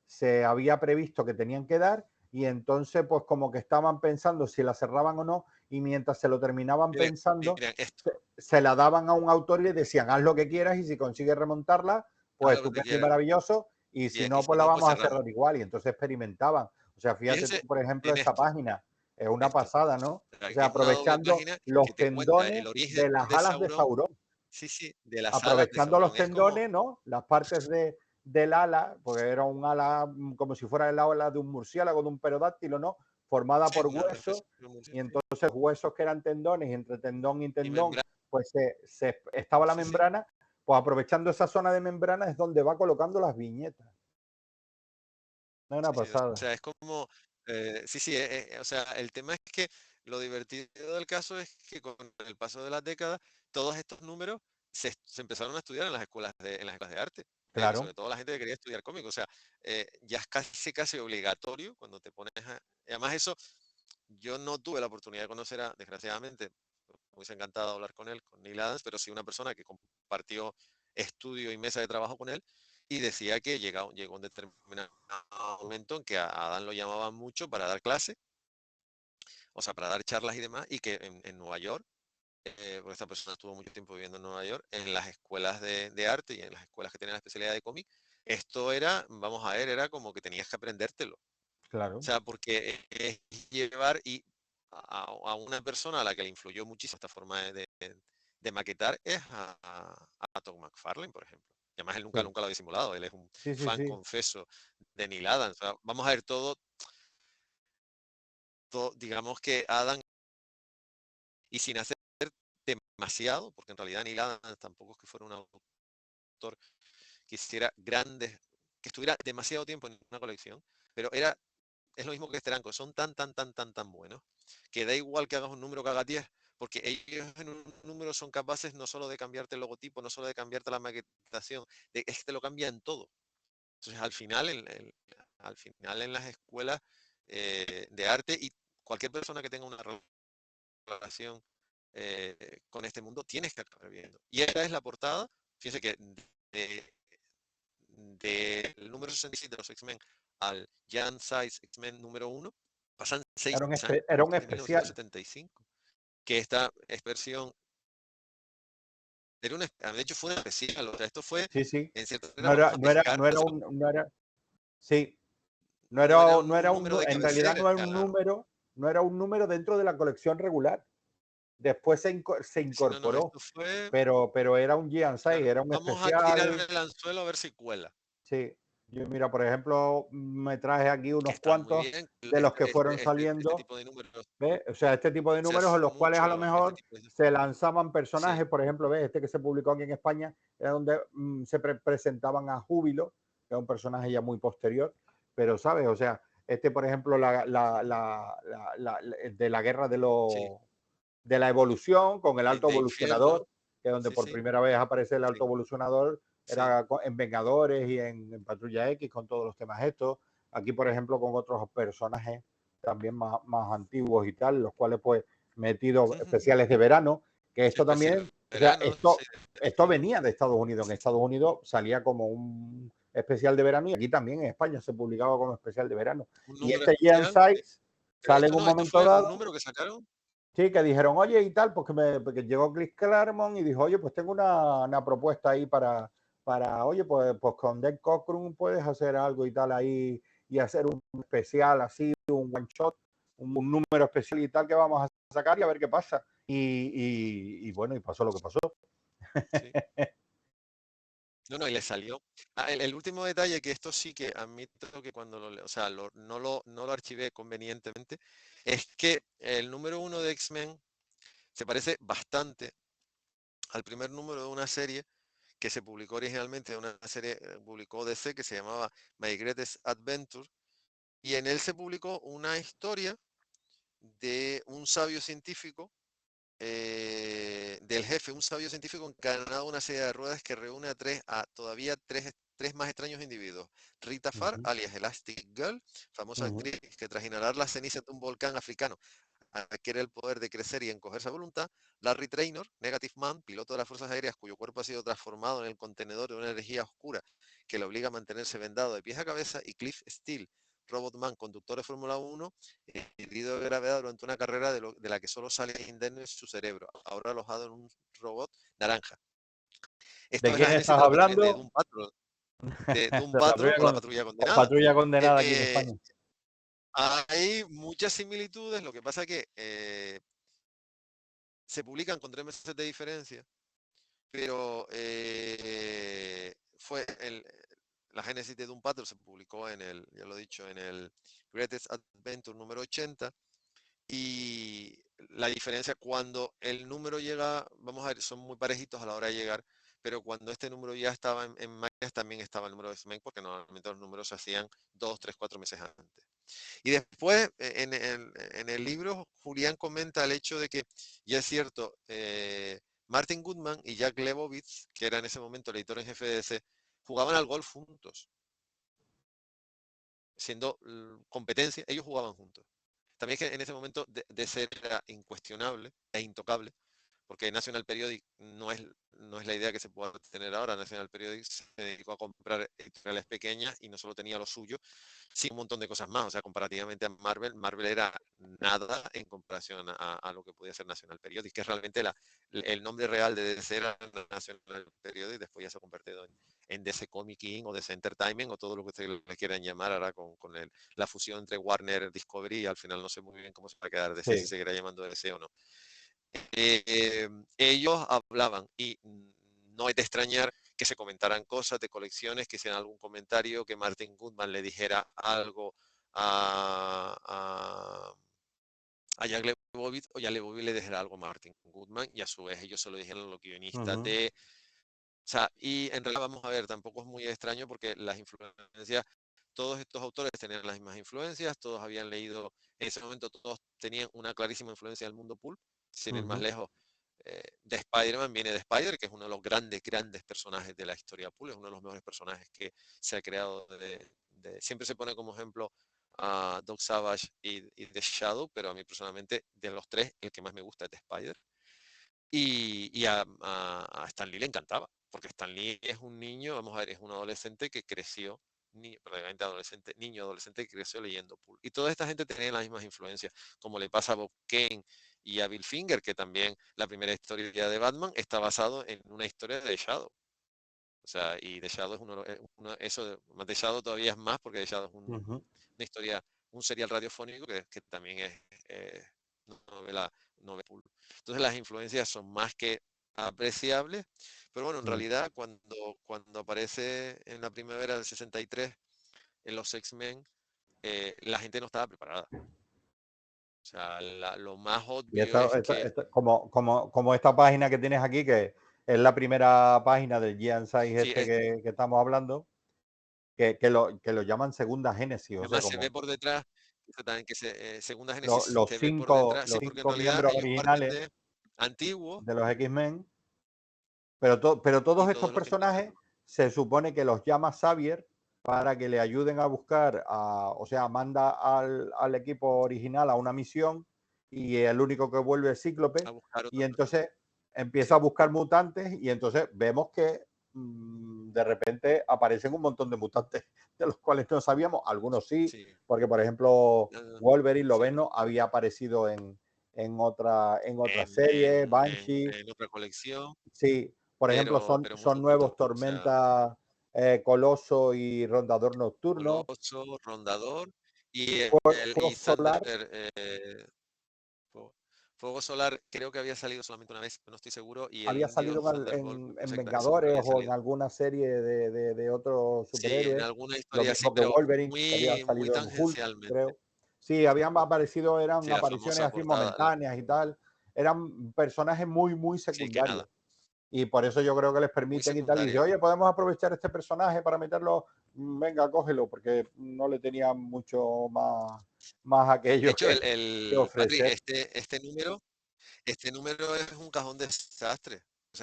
se había previsto que tenían que dar y entonces pues como que estaban pensando si la cerraban o no y mientras se lo terminaban miren, pensando, miren esto, se la daban a un autor y le decían haz lo que quieras y si consigues remontarla, haz pues lo que te estupendo y quieras, maravilloso y si y no, si pues la no, pues vamos a cerramos. cerrar igual y entonces experimentaban. O sea, fíjate tú, Fíjense por ejemplo, en esta esto, página es una esto, pasada, ¿no? o sea, O que sea, es una doble aprovechando página que los te cuenta tendones el origen de las de alas de Sauron, Saurón, sí, sí, de las alas de aprovechando los Sauron. Es como, tendones, ¿no? Las partes del ala, porque era un ala como si fuera el ala de un murciélago, de un pterodáctilo, ¿no? Formada sí, por una especie huesos, de y sí, entonces huesos que eran tendones, y entre tendón y y tendón, membrana, pues estaba la sí, sí, membrana, pues aprovechando esa zona de membrana es donde va colocando las viñetas. Es una sí, sí, o pasada. sea, es como, sí, sí, o sea, el tema es que lo divertido del caso es que con el paso de las décadas, todos estos números se empezaron a estudiar en las escuelas de arte, Claro, sobre todo la gente que quería estudiar cómic, o sea, ya es casi, casi obligatorio cuando te pones a... y además eso, yo no tuve la oportunidad de conocer desgraciadamente, me hubiese encantado hablar con él, con Neil Adams, pero sí una persona que compartió estudio y mesa de trabajo con él y decía que llegó un determinado momento en que a Adán lo llamaban mucho para dar clases, o sea, para dar charlas y demás, y que en Nueva York, porque esta persona estuvo mucho tiempo viviendo en Nueva York, en las escuelas de arte y en las escuelas que tenían la especialidad de cómic, esto era, vamos a ver, era como que tenías que aprendértelo. O claro. sea, porque es llevar y a una persona a la que le influyó muchísimo esta forma de maquetar es a Todd McFarlane, por ejemplo. Y además él nunca, Sí, nunca lo ha disimulado, él es un sí, sí, fan sí. confeso de Neil Adams. O sea, vamos a ver todo, digamos que Adam, y sin hacer demasiado, porque en realidad Neil Adams tampoco es que fuera un autor que hiciera grandes, que estuviera demasiado tiempo en una colección, pero es lo mismo que Steranko, son tan buenos que da igual que hagas un número que hagas 10, porque ellos en un número son capaces no solo de cambiarte el logotipo, no solo de cambiarte la maquetación, es que te lo cambian todo. Entonces, al final en las escuelas de arte y cualquier persona que tenga una relación con este mundo, tienes que acabar viendo. Y esta es la portada, fíjense que de, del número 66 de los X-Men al Giant Size X-Men número 1, pasan 6 años, Era un esto es de especial. 1975, que esta versión, de hecho fue una especial, o sea, esto fue, Sí, sí. en cierta manera, vamos a pescar, No era, sí, no era no un era número de en realidad no era un cabecera, número, no era un número dentro de la colección regular. Después se si no, no, incorporó, esto fue, pero era un G&6, claro, era un vamos a tirar especial. el anzuelo a ver si cuela, Sí. Yo, mira, por ejemplo, me traje aquí que unos está muy cuantos bien, de los que fueron este saliendo. tipo de números ¿Ves? O sea, este tipo de se números en hace los cuales a lo mucho, este mejor tipo de... se lanzaban Sí, personajes, por ejemplo, ¿ves? Este que se publicó aquí en España, era donde se presentaban a Júbilo, que es un personaje ya muy posterior, pero, ¿sabes? O sea, este, por ejemplo, de la guerra sí, de la evolución con el alto de infierno, evolucionador, que es donde sí, por sí, primera vez aparece el alto sí, evolucionador, sí. era en Vengadores y en Patrulla X con todos los temas estos. Aquí, por ejemplo, con otros personajes también más antiguos y tal, los cuales pues metido Ujú. especiales de verano, que esto Especial también, o sea, verano, sí, esto venía de Estados Unidos, en Estados Unidos salía como un especial de verano y aquí también en España se publicaba como especial de verano. un Y número este Ian especial, sí. Sykes Pero sale en esto un no, esto momento fue un dado, número que sacaron, sí, que dijeron, oye, y tal, porque llegó Chris Claremont y dijo, oye, pues tengo una propuesta ahí oye, pues con Dave Cockrum puedes hacer algo y tal ahí y hacer un especial así, un one shot, un número especial y tal que vamos a sacar y a ver qué pasa. Y bueno, y pasó lo que pasó. sí. No, no, y le salió. El último detalle, que esto sí que admito que cuando o sea, no lo archivé convenientemente, es que el número 1 de X-Men se parece bastante al primer número de una serie que se publicó originalmente, de una serie publicó DC que se llamaba My Greatest Adventure, y en él se publicó una historia de un sabio científico, del jefe, un sabio científico encarnado en una silla de ruedas que reúne todavía tres más extraños individuos. Rita Farr, Ujú, alias Elastic Girl, famosa ujú. actriz que tras inhalar las cenizas de un volcán africano adquiere el poder de crecer y encogerse a voluntad. Larry Trainor, Negative Man, piloto de las fuerzas aéreas cuyo cuerpo ha sido transformado en el contenedor de una energía oscura que le obliga a mantenerse vendado de pies a cabeza, y Cliff Steele, Robot Man, conductor de Fórmula 1, herido de gravedad durante una carrera de la que solo sale indemne su cerebro, ahora alojado en un robot naranja. ¿De Esto es la quién génesis estás de lo que también de hablando? Doom Patrol, de Doom De Patrol patrulla, o la patrulla condenada. patrulla condenada aquí en Eh, España. hay muchas similitudes, lo que pasa que se publican con 3 meses de diferencia, pero la génesis de Doom Patrol se publicó ya lo he dicho, en el Greatest Adventure número 80, y la diferencia cuando el número llega, vamos a ver, son muy parejitos a la hora de llegar, pero cuando este número ya estaba en máquinas, también estaba el número de X-Men, porque normalmente los números se hacían 2, 3, 4 meses antes. Y después, en el libro, Julián comenta el hecho de que, ya es cierto, Martin Goodman y Jack Lebowitz, que era en ese momento el editor en jefe de DC, jugaban al golf juntos. Siendo competencia, ellos jugaban juntos. También es que en ese momento DC era incuestionable e intocable, porque National Periodic no es la idea que se pueda tener ahora. National Periodic se dedicó a comprar editoriales pequeñas y no solo tenía lo suyo, sino un montón de cosas más. O sea, comparativamente a Marvel era nada en comparación a lo que podía ser National Periodic, que es realmente el nombre real de DC era National Periodic, después ya se ha convertido en DC Comic King o DC Entertainment o todo lo que ustedes le quieran llamar ahora con la fusión entre Warner Discovery, y al final no sé muy bien cómo se va a quedar DC, si Sí. seguirá llamando DC o no. Ellos hablaban, y no es de extrañar que se comentaran cosas de colecciones, que hicieran algún comentario, que Martin Goodman le dijera algo a Jack Lebowitz, o Jack Lebowitz le dijera algo a Martin Goodman, y a su vez ellos se lo dijeron a los guionistas de... O sea, y en realidad vamos a ver, tampoco es muy extraño porque las influencias, todos estos autores tenían las mismas influencias, todos habían leído, en ese momento todos tenían una clarísima influencia del mundo pulp, sin ir más lejos. De Spider-Man viene de Spider, que es uno de los grandes personajes de la historia pulp, es uno de los mejores personajes que se ha creado. Siempre se pone como ejemplo a Doc Savage y The Shadow, pero a mí personalmente, de los tres, el que más me gusta es The Spider. Y a Stan Lee le encantaba, porque Stan Lee es un niño, vamos a ver, es un adolescente que creció, prácticamente adolescente, niño adolescente que creció leyendo Pulp. Y toda esta gente tenía las mismas influencias, como le pasa a Bob Kane y a Bill Finger, que también la primera historia de Batman está basado en una historia de Shadow. O sea, y The Shadow es eso, The Shadow todavía es más, porque The Shadow es una historia, un serial radiofónico que también es novela Pulp. Entonces las influencias son más que apreciables, pero bueno, en realidad cuando aparece en la primavera del 63 en los X-Men, la gente no estaba preparada. O sea, lo más Y obvio es que... como esta página que tienes aquí, que es la primera página del Giant Size Sí, que estamos hablando, que lo llaman segunda génesis, o sea, además se como ve por detrás, también que segunda génesis los se ve por detrás, los sí, porque en cinco realidad miembros ellos parten originales de antiguos de los X-Men, pero y todos estos todos los que empiezan. personajes se supone que los llama Xavier para que le ayuden a buscar, o sea, manda al equipo original a una misión y el único que vuelve es Cíclope, A buscar y otras personas. entonces empieza a Sí, buscar mutantes y entonces vemos que de repente aparecen un montón de mutantes de los cuales no sabíamos, algunos sí, sí. porque por ejemplo Wolverine, lo Sí, ven, ¿no? Había aparecido en otra en, serie, en, Banshee. en otra colección, Sí, por ejemplo, pero muy son nuevos poquito. O sea, Tormenta, Coloso y Rondador Nocturno. Coloso, Rondador y Fuego Thunder. Solar Fuego, Fuego Solar creo que había salido solamente una vez, no estoy seguro, y el había indio salido Thunderbolt, no en sé, casi seguro que Vengadores había o en salido. alguna serie de otro Sí, en superhéroe. alguna Lo historia así, mismo que pero Wolverine, que había muy salido en Hulk, tangencialmente. creo. Sí, habían aparecido, eran Sí, la apariciones famosa así portada, momentáneas y tal. Eran personajes muy sí, que secundarios. nada, Y por eso yo creo que les muy permiten y tal. Y dice, secundaria. oye, podemos aprovechar este personaje para meterlo, venga, cógelo, porque no le tenía mucho más De aquello hecho, que Patri, ofrecer. este número es un cajón de desastre. O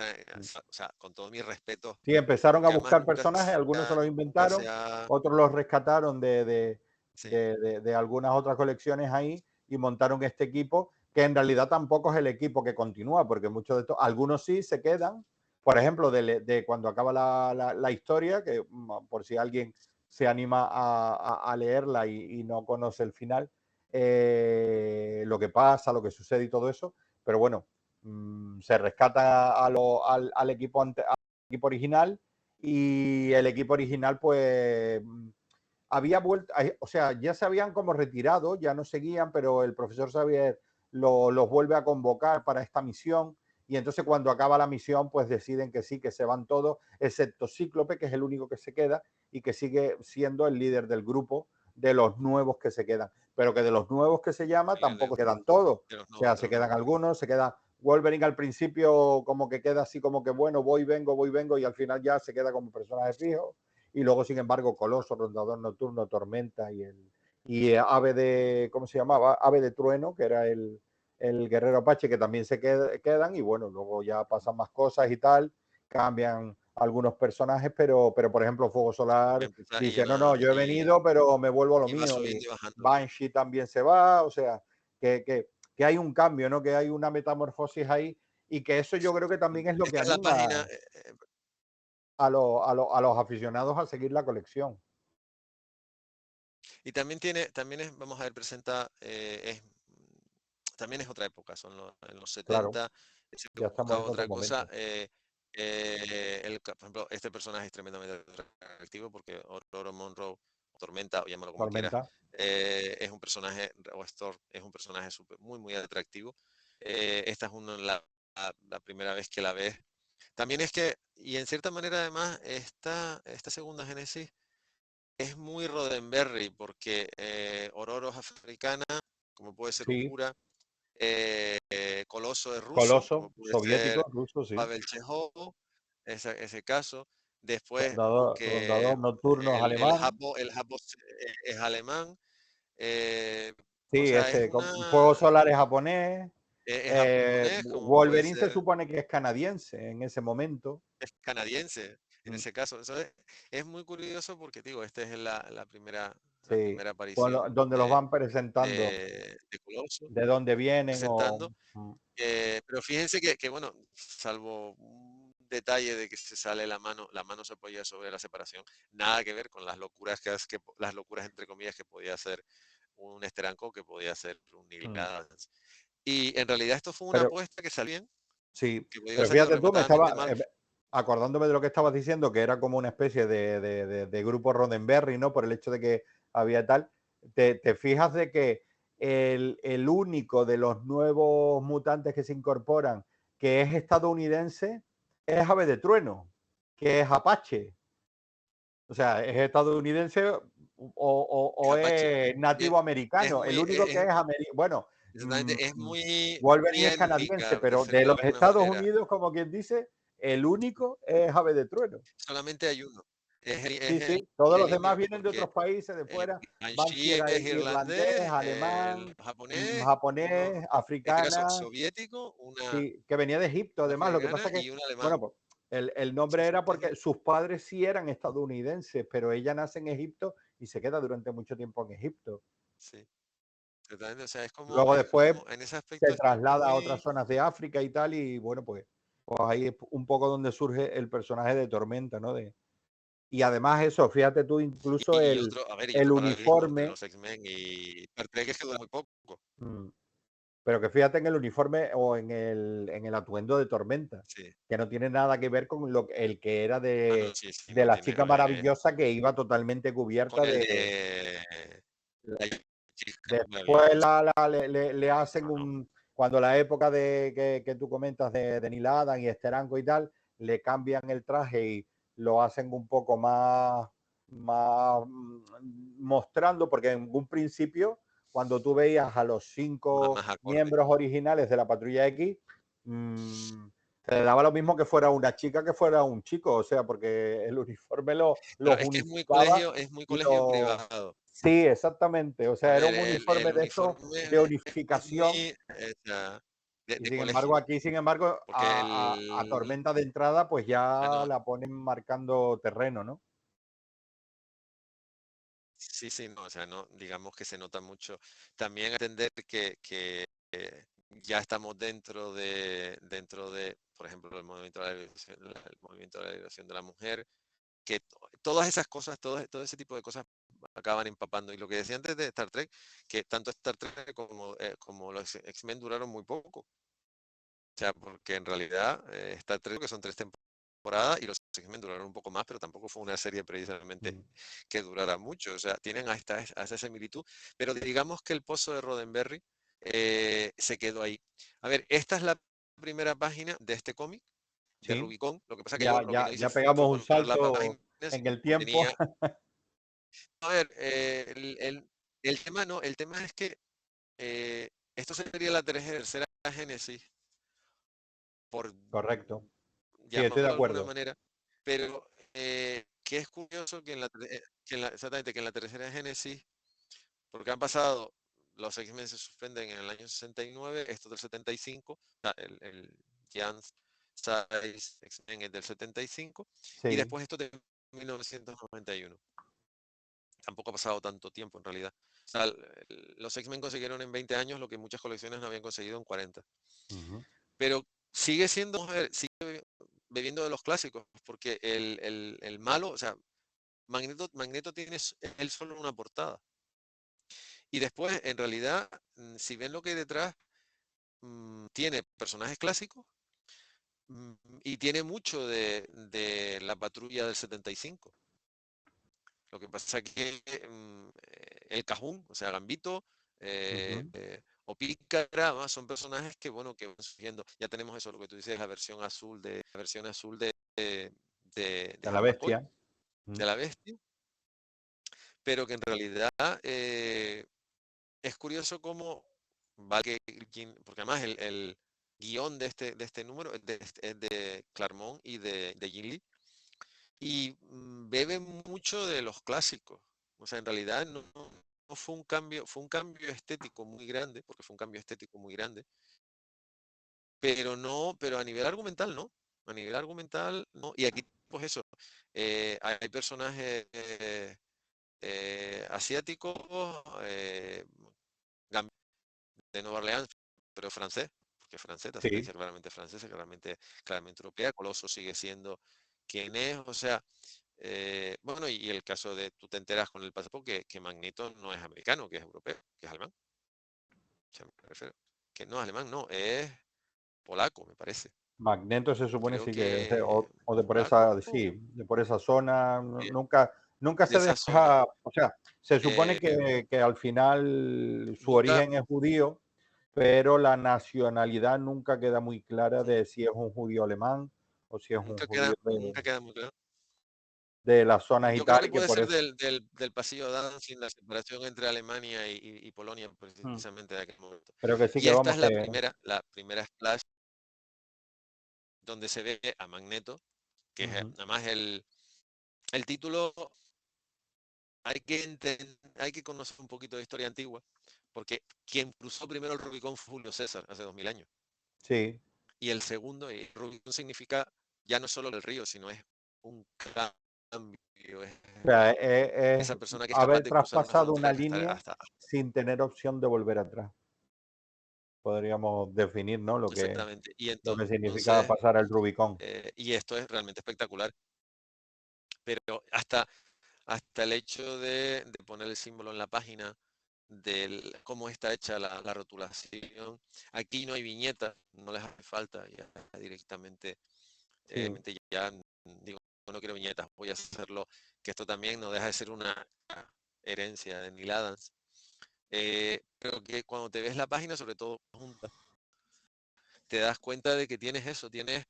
sea, con todo mi respeto, Sí, empezaron a porque además buscar personajes, algunos se los nunca se inventaron, ha... otros los rescataron Sí, de algunas otras colecciones ahí y montaron este equipo que en realidad tampoco es el equipo que continúa, porque muchos de estos, algunos sí se quedan. Por ejemplo, de cuando acaba la historia, que por si alguien se anima a leerla y no conoce el final, lo que pasa, lo que sucede y todo eso, pero bueno, se rescata al equipo original, y el equipo original pues había vuelto, o sea, ya se habían como retirado, ya no seguían, pero el profesor Xavier los vuelve a convocar para esta misión, y entonces cuando acaba la misión pues deciden que sí, que se van todos, excepto Cíclope, que es el único que se queda y que sigue siendo el líder del grupo de los nuevos que se quedan, pero que de los nuevos que se llama tampoco quedan todos, o sea, se quedan algunos, se queda Wolverine al principio como que queda así como que bueno, voy, vengo, y al final ya se queda como personaje fijo, y luego sin embargo Coloso, Rondador Nocturno, Tormenta y Ave de, ¿cómo se llamaba? Ave de Trueno, que era el guerrero Apache, que también se quedan, y bueno, luego ya pasan más cosas y tal, cambian algunos personajes, pero por ejemplo Fuego Solar dice, no, yo he venido, pero me vuelvo a lo mío, y Banshee también se va, o sea, que hay un cambio, ¿no? Que hay una metamorfosis ahí, y que eso yo creo que también es lo que Esta es la anima página, a los aficionados a seguir la colección. y también es, vamos a ver, presenta, también es otra época, son en los Claro, 70, se ya buscaba estamos en otro otra cosa. momento. Por ejemplo, este personaje es tremendamente atractivo porque Ororo Monroe, o Tormenta, o llámalo como quieras, Tormenta. es un personaje, o Storm, es un personaje muy, muy atractivo. Esta es la primera vez que la ves. También es que, y en cierta manera además, esta segunda Génesis es muy Roddenberry porque Ororo es africana, como puede ser Sí, Uhura, Coloso es ruso, como Coloso, puede ser soviético, ruso, sí. Pavel Chekhov, ese caso. Después, Rondador que nocturno es alemán. el japo es alemán. O Sí, sea, es Fuego Solar es japonés. es japonés, como puede Wolverine se ser, supone que es canadiense en ese momento. es canadiense en Mm, ese caso. Eso es muy curioso porque, digo, esta es la sí, primera aparición donde los van presentando, de Coloso, de dónde vienen o... presentando. Pero fíjense que, bueno, salvo un detalle de que se sale la mano se apoya sobre la separación, nada que ver con las locuras las locuras entre comillas que podía hacer un Steranko, que podía hacer un Neil Adams. Y en realidad esto fue una Pero apuesta que salió bien, sí, que podía haber pero salido fíjate tú, me rematadamente estaba mal. acordándome de lo que estabas diciendo, que era como una especie de grupo Roddenberry, ¿no? Por el hecho de que había tal. Te fijas de que el único de los nuevos mutantes que se incorporan que es estadounidense es Ave de Trueno, que es Apache. O sea, es estadounidense o Apache. es Es, nativo es americano. El muy, único que es bueno, exactamente, es muy, muy Wolverine es canadiense, étnica, por pero decirlo de de los alguna Estados manera. Unidos, como quien dice, el único es Ave de Trueno. Solamente hay uno. Sí, Es sí, todos los el demás indio, vienen de porque otros países de el fuera. Banshee Banshee era es irlandés, irlandés, el alemán, japonés, uno, japonés, en este caso africana, soviético, sí, que venía de Egipto, una además. Lo que africana pasa que, y un alemán. bueno, pues el Sí, nombre sí, era sí, sí. porque sus padres sí eran estadounidenses, pero ella nace en Egipto y se queda durante mucho tiempo en Egipto. Sí, totalmente. O sea, Luego es después como, en ese aspecto se está traslada a otras muy. zonas de África y tal, y bueno, pues ahí es un poco donde surge el personaje de Tormenta, ¿no? Y además eso, fíjate tú, incluso Y otro, a ver, y el otro paralelismo entre uniforme, los X-Men y Parque que dura muy poco. mm, pero que fíjate en el uniforme o en el atuendo de Tormenta, Sí. que no tiene nada que ver con el que era Ah, no, sí, sí, de no la tiene. chica A ver, maravillosa, que iba totalmente con cubierta el de... de la chica Después maravillosa. le hacen No, no. cuando la época que tú comentas de Neil Adams y Steranko y tal, le cambian el traje y lo hacen un poco más mostrando, porque en un principio, cuando tú veías a los Más 5 acorde. miembros originales de la Patrulla X, mmm, te daba lo mismo que fuera una chica que fuera un chico, o sea, porque el uniforme Pero los unificaba es muy y colegio los... privado. Sí, exactamente. O A sea, era ver, un uniforme el de esos uniforme de es unificación, muy o sea, y de sin embargo, colegio. aquí, sin embargo, Porque a Tormenta de entrada, pues ya no, la ponen marcando terreno, ¿no? sí, sí, no, o sea, no, digamos que se nota mucho. También entender que ya estamos dentro de, por ejemplo, el movimiento de la liberación de la mujer, que todas esas cosas, todo ese tipo de cosas acaban empapando. Y lo que decía antes de Star Trek, que tanto Star Trek como los X-Men duraron muy poco. O sea, porque en realidad Star Trek, que son 3 temporadas, y los X-Men duraron un poco más, pero tampoco fue una serie precisamente que durara mucho. O sea, tienen a esa similitud. Pero digamos que el pozo de Roddenberry se quedó ahí. A ver, esta es la primera página de este cómic de Sí, Rubicon. Lo que pasa es que yo ya, lo que ya, no hice ya fue pegamos un poner la salto página, en sino el que tiempo. tenía. A ver, el tema no, el tema es que esto sería la tercera génesis, por Correcto. Sí, estoy de llamarlo de alguna acuerdo. manera, pero que es curioso que exactamente, que en la tercera génesis, porque han pasado, los X-Men se suspenden en el año 69, esto del 75, o sea, el Jan Size X-Men es del 75, y Sí. después esto de 1991. Tampoco ha pasado tanto tiempo en realidad. O sea, los X-Men consiguieron en 20 años lo que muchas colecciones no habían conseguido en 40. Ujú, Pero sigue siendo, sigue bebiendo de los clásicos, porque el malo, o sea, Magneto tiene él solo una portada. Y después, en realidad, si ven lo que hay detrás, tiene personajes clásicos, mm, y tiene mucho de la patrulla del 75. Lo que pasa es que el Cajún, o sea, Gambito, ujú. o Pícara, son personajes que, bueno, que van surgiendo. Ya tenemos eso, lo que tú dices, la versión azul de De la McCoy, bestia. Mm, de la bestia, pero que en realidad es curioso cómo porque además el guión de este número es de Claremont y de Jim Lee, y bebe mucho de los clásicos. O sea, en realidad no fue un cambio estético muy grande, porque fue un cambio estético muy grande, pero a nivel argumental no. A nivel argumental no. Y aquí, pues eso, hay personajes asiáticos, gam- de Nueva Orleans, pero francés, porque francés, de sí, ascendencia claramente francesa, claramente europea. Coloso sigue siendo quien es, o sea, bueno, y el caso de, tú te enteras con el pasaporte que Magneto no es americano, que es europeo, que es alemán. O sea, me refiero, que no es alemán, no, es polaco, me parece. Magneto se supone Creo sí que es de, que o de por esa, polaco, sí, de por esa zona. de, Nunca, nunca de se esa zona. deja, o sea, se supone Eh, que al final su nunca, origen es judío, pero la nacionalidad nunca queda muy clara de si es un judío alemán o si es un judío nunca queda muy claro. de las zonas y Yo creo tal, que y que puede por ser eso. del pasillo Danzig, la separación entre Alemania y Polonia, Mm, precisamente de aquel momento. pero que sí Y que esta vamos es que. la primera splash donde se ve a Magneto, que es Ujú, además el título. Hay que conocer un poquito de historia antigua, porque quien cruzó primero el Rubicón fue Julio César, hace 2000 años. sí, Y el segundo, y Rubicón significa ya no solo el río, sino es un cambio. Es o sea, esa es persona que es capaz haber de cruzar una traspasado una frontera línea sin tener opción de volver atrás. Podríamos definir, ¿no? exactamente. Y Lo que significaba entonces, pasar el Rubicón. y esto es realmente espectacular. Pero hasta el hecho de poner el símbolo en la página, de cómo está hecha la rotulación. Aquí no hay viñeta, no les hace falta, ya directamente, Sí, ya digo, no quiero viñetas, voy a hacerlo, que esto también no deja de ser una herencia de Neil Adams. Pero que cuando te ves la página, sobre todo junta, te das cuenta de que tienes eso, tienes,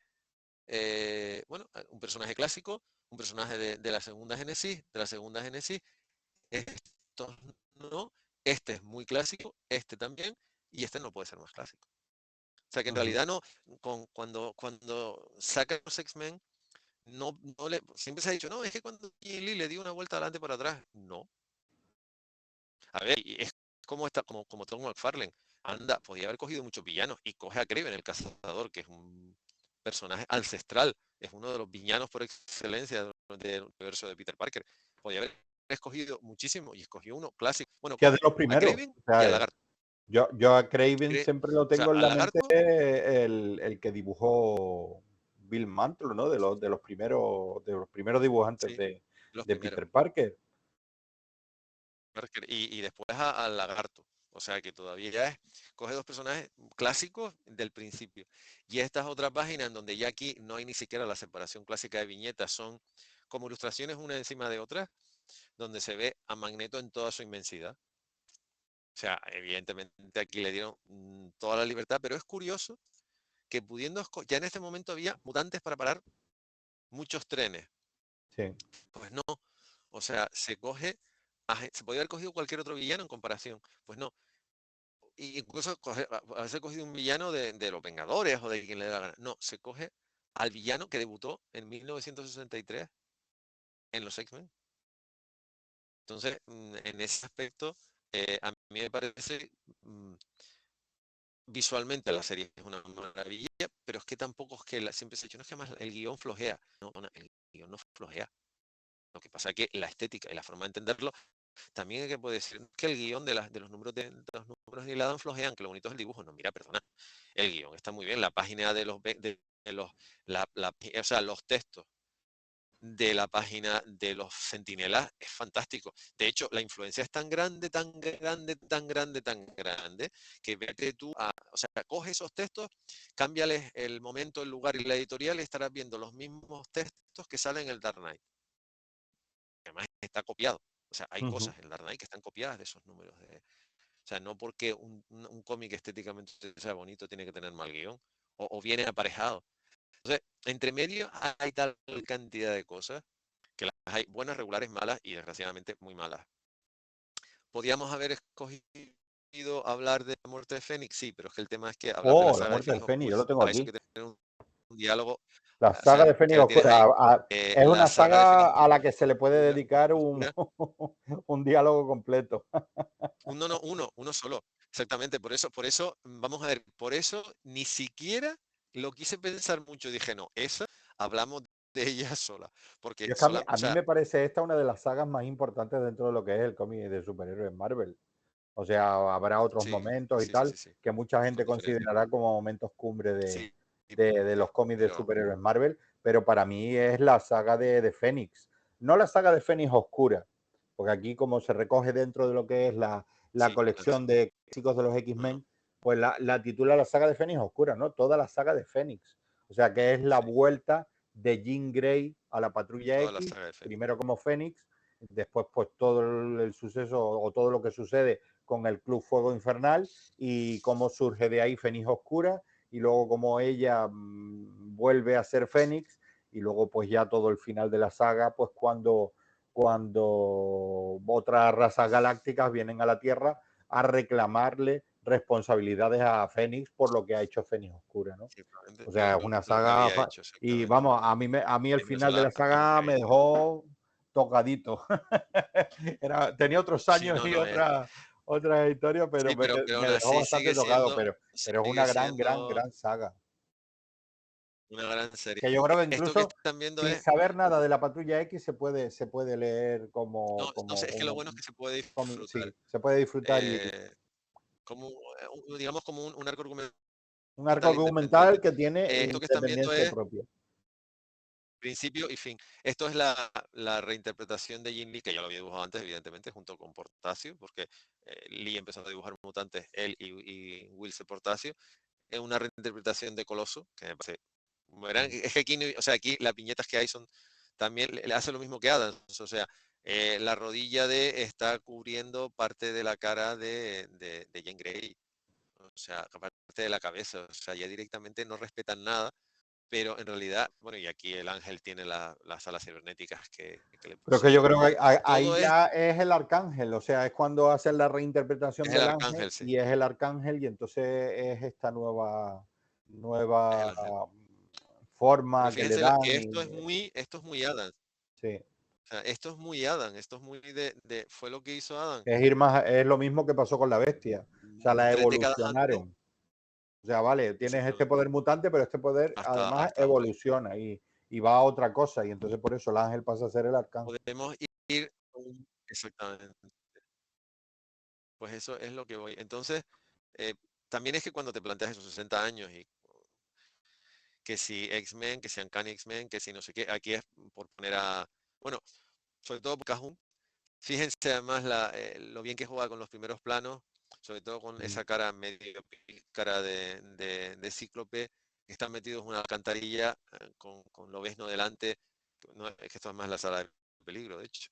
bueno, un personaje clásico, un personaje de la segunda Génesis, estos no, este es muy clásico, este también, y este no puede ser más clásico. O sea que en ujú, realidad no, cuando sacan los X-Men, siempre se ha dicho, no, es que cuando Jim Lee le dio una vuelta adelante para atrás, no. A ver, y es como Tom McFarlane, anda, podía haber cogido muchos villanos, y coge a Kraven, el cazador, que es un personaje ancestral, es uno de los villanos por excelencia del universo de Peter Parker. Podía haber escogido muchísimo, y escogió uno clásico. Bueno, que es de coge los a primeros. Kraven O y a sea, Lagarto. Yo a Craven siempre lo O sea, tengo en al la mente lagarto, el que dibujó Bill Mantlo, ¿no? De los primeros dibujantes sí, los de primeros. Peter Parker. Y después al lagarto. O sea que todavía coge dos personajes clásicos del principio. Y esta es otra página en donde ya aquí no hay ni siquiera la separación clásica de viñetas, son como ilustraciones una encima de otra, donde se ve a Magneto en toda su inmensidad. O sea, evidentemente aquí le dieron toda la libertad, pero es curioso que ya en este momento había mutantes para parar muchos trenes. Sí. Pues no. O sea, se podía haber cogido cualquier otro villano en comparación. Pues no. Y incluso haberse cogido un villano de los Vengadores o de quien le dé la gana. No, se coge al villano que debutó en 1963 en los X-Men. Entonces, en ese aspecto, a mí me parece visualmente la serie es una maravilla, pero es que tampoco es que siempre se ha dicho, no es que más el guión flojea. No, el guión no flojea. Lo que pasa es que la estética y la forma de entenderlo, también hay que poder decir que el guión de los números de los números ni la dan flojean, que lo bonito es el dibujo. No, mira, perdona, el guión está muy bien. La página de los o sea, los textos de la página de los Centinelas es fantástico. De hecho, la influencia es tan grande, tan grande, tan grande, tan grande, que vete tú o sea, coge esos textos, cámbiales el momento, el lugar y la editorial y estarás viendo los mismos textos que salen en el Dark Knight. Además está copiado. O sea, hay Ujú. cosas en Dark Knight que están copiadas de esos números. O sea, no porque un cómic estéticamente sea bonito tiene que tener mal guión o viene aparejado. Entonces, entre medio hay tal cantidad de cosas que las hay buenas, regulares, malas y desgraciadamente muy malas. ¿Podríamos haber escogido hablar de la muerte de Fénix? Sí, pero es que el tema es que hablar de la Oh, la saga de muerte del Fénix Fénix, Oscura, yo lo tengo para eso hay aquí. que tener un diálogo, La o sea, saga de Fénix ya lo tienes Oscura. ahí. Es La una saga de Fénix saga a la que se le puede dedicar Oscura, un diálogo completo. uno solo, exactamente, por eso, vamos a ver, por eso ni siquiera lo quise pensar mucho, dije, no, esa hablamos de ella sola, porque Y es que sola, o a mí sea, me parece esta una de las sagas más importantes dentro de lo que es el cómic de superhéroes Marvel. O sea, habrá otros sí, momentos y sí, sí, tal sí, sí, que mucha son gente diferentes, considerará como momentos cumbre sí, de los cómics de pero superhéroes Marvel, pero para mí es la saga de Fénix. No la saga de Fénix Oscura, porque aquí como se recoge dentro de lo que es la sí, colección de chicos de los ujú, X-Men, pues la titula la saga de Fénix Oscura, ¿no? Toda la saga de Fénix. O sea, que es la sí, vuelta de Jean Grey a la Patrulla toda la X, saga de Fénix, primero como Fénix, después pues todo el suceso o todo lo que sucede con el Club Fuego Infernal y cómo surge de ahí Fénix Oscura y luego cómo ella vuelve a ser Fénix y luego pues ya todo el final de la saga pues cuando otras razas galácticas vienen a la Tierra a reclamarle responsabilidades a Fénix por lo que ha hecho Fénix Oscura, ¿no? simplemente O sea, es una lo que saga había hecho, y exactamente, vamos, a mí el en final de la Jean saga me Grey. dejó tocadito. Tenía otros Sí, años no, y no, otra historia, pero sí, pero me aún dejó así bastante tocado, pero es una sigue siendo gran saga. una gran serie. Que yo creo que Esto que incluso están viendo sin es, saber nada de la Patrulla X se puede leer no, no como sé, es que lo bueno es que se puede cómic, disfrutar, sí, se puede disfrutar y eh, como, digamos, como un arco un arco argumental argumental independiente. que tiene Esto que están viendo independencia es propia. principio y fin. Esto es la reinterpretación de Jim Lee, que ya lo había dibujado antes, evidentemente, junto con Portasio, porque Lee empezó a dibujar mutantes, él y Wilson Portasio, es una reinterpretación de Coloso, que me parece es que aquí, o sea, aquí las viñetas que hay son también le hace lo mismo que Adams, o sea, la rodilla de está cubriendo parte de la cara de Jean Grey, o sea, parte de la cabeza, o sea, ya directamente no respetan nada, pero en realidad, bueno, y aquí el ángel tiene las alas cibernéticas que le Pero que yo pusieron. creo que Todo ahí ya es el arcángel, o sea, es cuando hacen la reinterpretación es el del ángel arcángel, sí, y es el arcángel y entonces es esta es el nueva ángel. Pero forma que le fíjense dan que y esto es muy Adams. sí, O sea, esto es muy Adam, esto es muy fue lo que hizo Adam. es ir más, es lo mismo que pasó con la bestia, o sea, la 3 décadas antes, evolucionaron. O sea, vale, tienes este exactamente, poder mutante, pero este poder además hasta ahora. evoluciona y va a otra cosa y entonces por eso el ángel pasa a ser el arcángel. Podemos ir, exactamente, pues eso es lo que voy. Entonces, también es que cuando te planteas esos 60 años y que si X-Men, que si Uncanny X-Men, que si no sé qué, aquí es por poner a, bueno, sobre todo por Cajun. Fíjense además lo bien que juega con los primeros planos, sobre todo con esa cara medio cara de Cíclope, que están metidos en una alcantarilla con Lobezno delante. No, es que esto es más la sala de peligro, de hecho.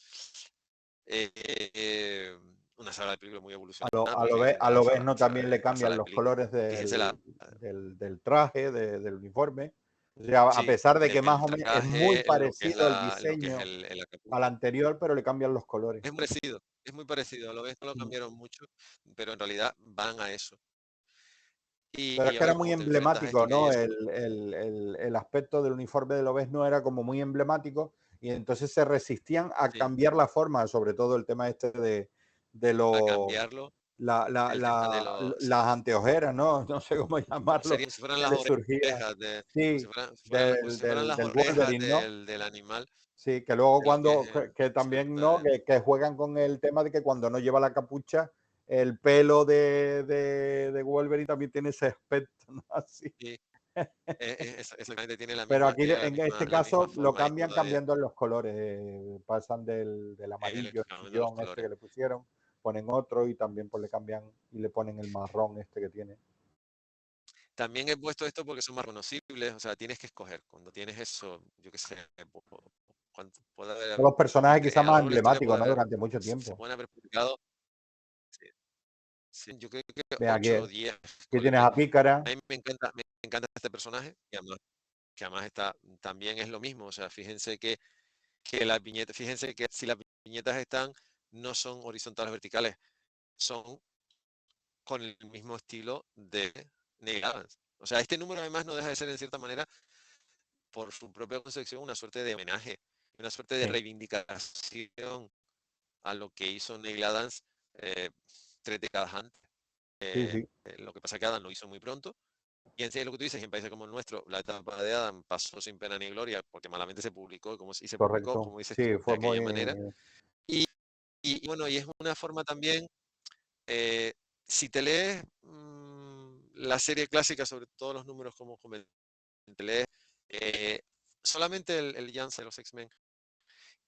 Una sala de peligro muy evolucionada, pero sigue siendo A la lo sala, no también le la sala cambian de los peligro. colores Fíjense la, del traje, del uniforme. O sea, a sí, pesar de que más el o menos es muy traje, lo que es parecido el lo que es diseño la al capucha. anterior, pero le cambian los colores. Es muy parecido, a lo ves, no lo Mm. cambiaron mucho, pero en realidad van a eso. Pero es que era Oye, muy cuando te enfrentas a emblemático, esto, que hay ¿no? eso, El aspecto del uniforme de Lobezno era como muy emblemático y entonces se resistían a sí, cambiar la forma, sobre todo el tema este de a los cambiarlo, el tema de los, las anteojeras, ¿no? No sé cómo llamarlo, sería si fueran que las le surgía, orejas sí, como si fueran las del orejas Wolverine, ¿no? del animal, Sí, que luego de lo que es cuando, que también, ¿no? Que juegan con el tema de que cuando no lleva la capucha, el pelo de Wolverine también tiene ese aspecto, ¿no? Así. sí, exactamente Pero aquí tiene en este la misma caso lo forma y cambian todavía cambiando en los colores, pasan del el amarillo, el cambiando los sillón este colores. que le pusieron, ponen otro y también pues le cambian y le ponen el marrón este que tiene. También he puesto esto porque son más reconocibles, o sea, tienes que escoger. Cuando tienes eso, yo qué sé, puede Son haber, los personajes quizás a lo más largo de la historia emblemáticos, ¿no? Durante mucho se tiempo. pueden haber publicado, sí, sí, yo creo que Ve aquí, 8 o 10 aquí tienes a colecciones. Pícara. A mí me encanta este personaje y además, que además está, también es lo mismo, o sea, fíjense que las viñetas, fíjense que si las viñetas están, no son horizontales verticales, son con el mismo estilo de Neil Adams. O sea, este número además no deja de ser en cierta manera, por su propia concepción, una suerte de homenaje, una suerte de Sí, reivindicación a lo que hizo Neil Adams 3 décadas antes. sí, sí, Lo que pasa es que Adams lo hizo muy pronto. Y en sí, lo que tú dices, en países como el nuestro, la etapa de Adams pasó sin pena ni gloria, porque malamente se publicó, y se publicó, correcto. como dices Sí, tú, de fue muy... aquella manera. Y, y bueno, y es una forma también, eh, si te lees la serie clásica, sobre todos los números como comenté, lees solamente el Janssen de los X-Men,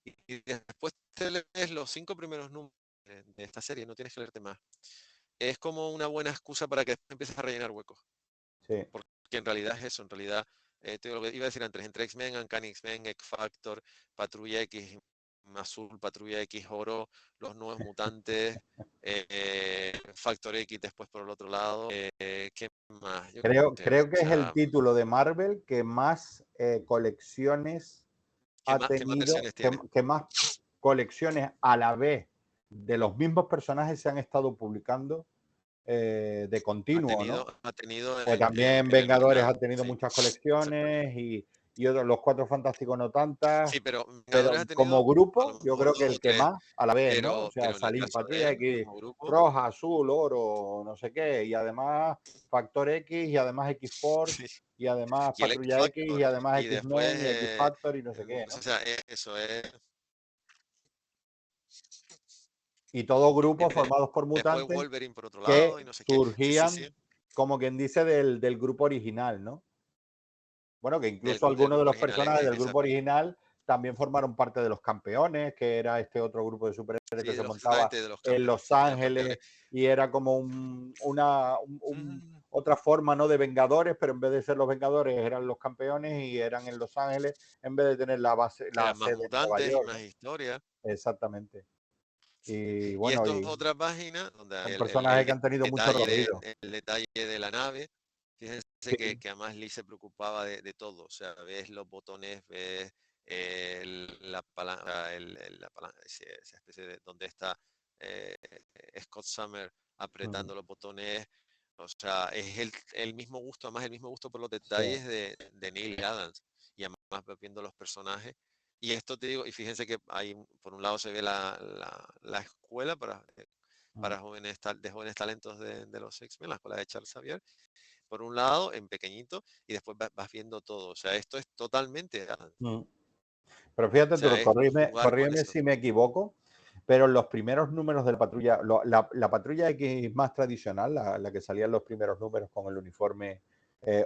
y después te lees los 5 primeros números de esta serie, no tienes que leerte más. Es como una buena excusa para que después empieces a rellenar huecos, Sí, porque en realidad es eso, en realidad, te digo lo que iba a decir antes, entre X-Men, Uncanny X-Men, X-Factor, Patrulla X Azul, Patrulla X Oro, los nuevos mutantes, Factor X después por el otro lado, ¿qué más? Yo qué sé, o creo que es el sea, título de Marvel que más colecciones ha qué más tenido, versiones tiene? que más colecciones a la vez de los mismos personajes se han estado publicando de continuo, ¿no? Ha tenido Pues también en el Vengadores mercado, ha tenido sí, muchas exactamente. colecciones y otros, los Cuatro Fantásticos no tantas, Sí, pero pero Vengadores ha como tenido a grupo lo yo mejor creo que 2 el o que 3, más a la vez, ¿no? O sea, pero en el salir caso Patrulla de él, X, como grupo, roja, azul, oro, no sé qué, y además Factor X, y además X-Force, sí, y además y el X Patrulla X, y Factor, además y después, X-Men, y X-Factor, y no sé qué, o ¿no? sea, eso es, Y todos grupos después, formados por después mutantes Wolverine por otro que lado, y no sé qué. Sí, sí, surgían, sí, como quien dice, del grupo original, ¿no? Bueno, que incluso del algunos de grupo los original, personajes del grupo exacto. original también formaron parte de los campeones, que era este otro grupo de superhéroes Sí, que se montaba exactamente, de en Los de los campeones. Ángeles y era como otra forma, ¿no? De Vengadores, pero en vez de ser los Vengadores eran los campeones y eran en Los Ángeles en vez de tener la base, la Eran más sede en Nueva mutantes y York, más ¿no? historia. Exactamente. Y Y bueno, esto es y otra página donde son personajes que han tenido mucho recorrido. el detalle de la nave. Fíjense Sí. que además Lee se preocupaba de todo. O sea, ves los botones, ves la palanca, esa especie de donde está eh, Scott Summer Mm, apretando los botones. O sea, es el mismo gusto, además el mismo gusto por los sí. detalles de Neil Adams. Y además vas viendo los personajes. Y esto te digo, y fíjense que hay, por un lado se ve la escuela Mm. para de jóvenes talentos de los X-Men, la escuela de Charles Xavier, por un lado, en pequeñito, y después vas viendo todo. O sea, esto es totalmente Adams. Mm. Pero O fíjate tú, sea, es jugar con corrígeme eso. si me equivoco, pero los primeros números de la patrulla, la patrulla X más tradicional, la que salía en los primeros números con el uniforme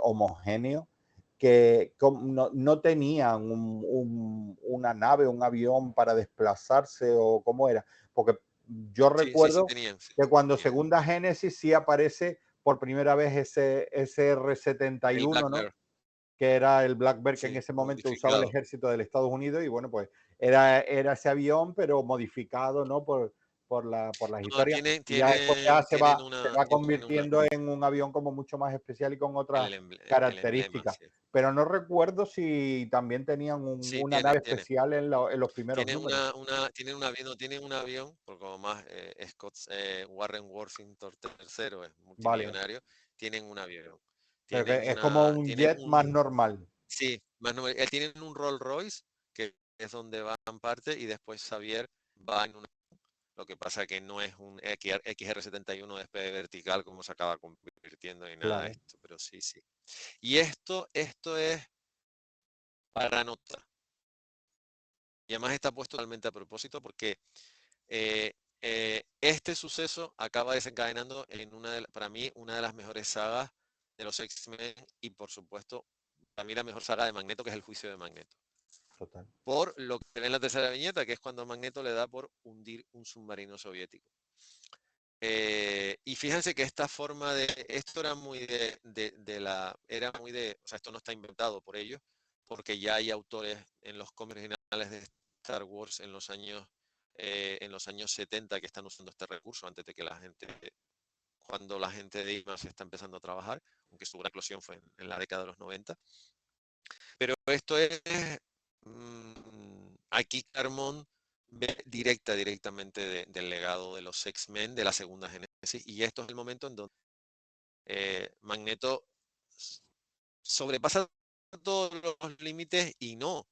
homogéneo, que no tenían una nave, un avión para desplazarse o cómo era, porque yo Sí, sí, sí recuerdo tenían, sí, que sí cuando tenían. Segunda Génesis sí aparece por primera vez ese El SR-71, Black ¿no? Bear, Que era el Black Bear que en sí, ese momento usaba el modificado. ejército del Estados Unidos y bueno, pues era ese avión, pero modificado, ¿no? Por las No, historias. Y ya después ya se va tienen una, convirtiendo en un avión como mucho más especial y con otras el emblema, características. sí. Pero no recuerdo si también tenían Sí, una nave tiene. especial en los primeros Tiene números. tienen un avión, no tienen un avión, porque como más Scott, Warren Worthington III es Vale. multimillonario, tienen un avión. Pero que es como un jet más Un, normal. sí, más no, tienen un Rolls Royce, que es donde van parte, y después Xavier va en una, lo que pasa que no es un XR-71 de despegue vertical como se acaba convirtiendo ni nada de Claro. esto, pero sí, sí. Y esto es para nota. Y además está puesto totalmente a propósito porque Eh, este suceso acaba desencadenando en para mí, una de las mejores sagas de los X-Men y, por supuesto, para mí la mejor saga de Magneto, que es el juicio de Magneto. Total. Por lo que ven en la tercera viñeta, que es cuando Magneto le da por hundir un submarino soviético. Y fíjense que esta forma esto era muy era muy o sea, esto no está inventado por ellos, porque ya hay autores en los cómics originales de Star Wars en los años 70 que están usando este recurso antes de que cuando la gente de IMA se está empezando a trabajar, aunque su gran eclosión fue en la década de los 90. Pero esto es, aquí Claremont ve directamente del legado de los X-Men de la segunda Génesis, y esto es el momento en donde Magneto sobrepasa todos los límites, y no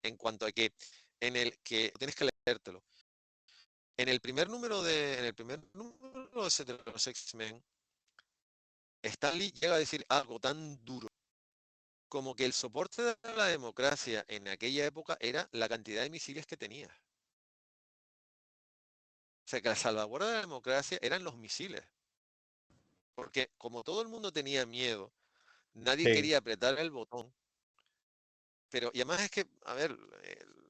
en cuanto a que que tienes que leértelo. En el primer número de los X-Men, Stan Lee llega a decir algo tan duro como que el soporte de la democracia en aquella época era la cantidad de misiles que tenía. O sea, que la salvaguarda de la democracia eran los misiles. Porque como todo el mundo tenía miedo, nadie Sí. quería apretar el botón. Pero, y además es que, a ver,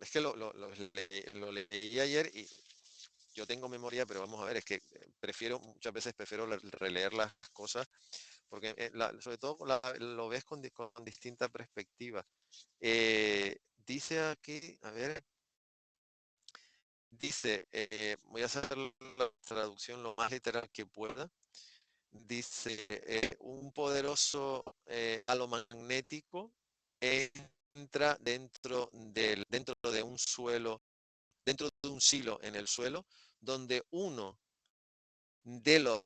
es que lo leí ayer y yo tengo memoria, pero vamos a ver, es que muchas veces prefiero releer las cosas, porque sobre todo lo ves con distinta perspectiva. Dice aquí, a ver, dice, voy a hacer la traducción lo más literal que pueda. Dice, un poderoso halo magnético entra dentro de un suelo, dentro de un silo en el suelo, donde uno de los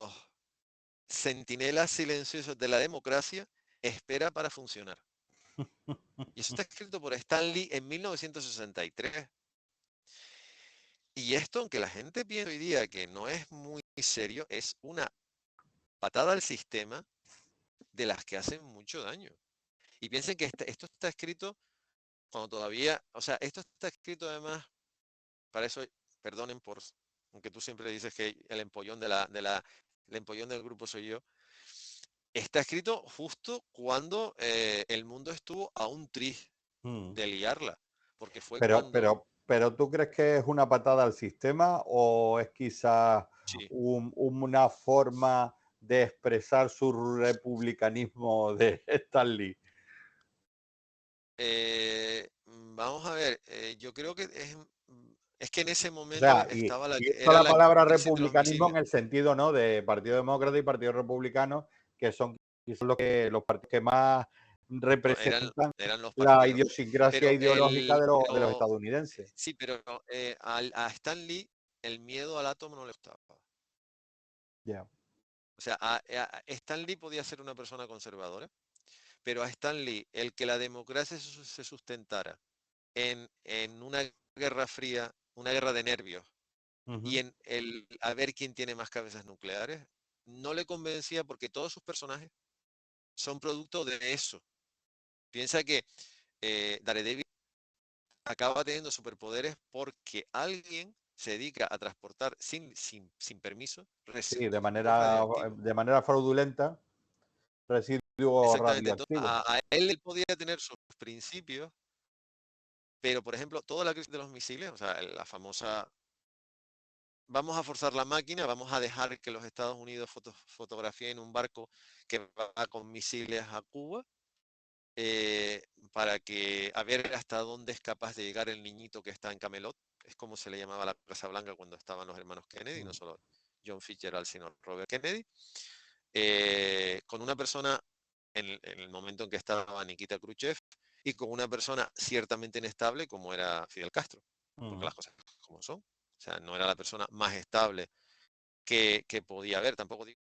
centinelas silenciosos de la democracia espera para funcionar. Y eso está escrito por Stan Lee en 1963. Y esto, aunque la gente piensa hoy día que no es muy serio, es una patada al sistema de las que hacen mucho daño. Y piensen que esto está escrito cuando todavía, o sea, esto está escrito además, para eso, perdonen aunque tú siempre dices que el empollón el empollón del grupo soy yo, está escrito justo cuando el mundo estuvo a un tris Mm. de liarla, porque fue Pero, cuando, pero, pero ¿tú crees que es una patada al sistema o es quizás sí, una forma de expresar su republicanismo de Stan Lee? vamos a ver, yo creo que es que en ese O momento sea, y uso era la la palabra crisis de los republicanismo misiles. en el sentido, ¿no? De Partido Demócrata y Partido Republicano, que son quizás los partidos que más No, representan eran los la partidos. idiosincrasia Pero ideológica de los estadounidenses. sí, pero a Stan Lee el miedo al átomo no le gustaba. Ya. O sea, a Stan Lee podía ser una persona conservadora, pero a Stan Lee el que la democracia se sustentara en una guerra fría, una guerra de nervios, y Ujú. en a ver quién tiene más cabezas nucleares, no le convencía porque todos sus personajes son producto de eso. Piensa que Daredevil acaba teniendo superpoderes porque alguien se dedica a transportar sin permiso Sí, residuos radioactivos. de manera fraudulenta, residuos Exactamente. Entonces, radioactivos. a él podía tener sus principios, pero por ejemplo, toda la crisis de los misiles, o sea, la famosa, vamos a forzar la máquina, vamos a dejar que los Estados Unidos fotografíen un barco que va con misiles a Cuba, eh, para que a ver hasta dónde es capaz de llegar el niñito que está en Camelot. Es como se le llamaba la Casa Blanca cuando estaban los hermanos Kennedy, no Mm. solo John Fitzgerald, sino Robert Kennedy, con una persona en el momento en que estaba Nikita Khrushchev y con una persona ciertamente inestable como era Fidel Castro, porque Mm. las cosas como son. O sea, no era la persona más estable que podía haber, tampoco digo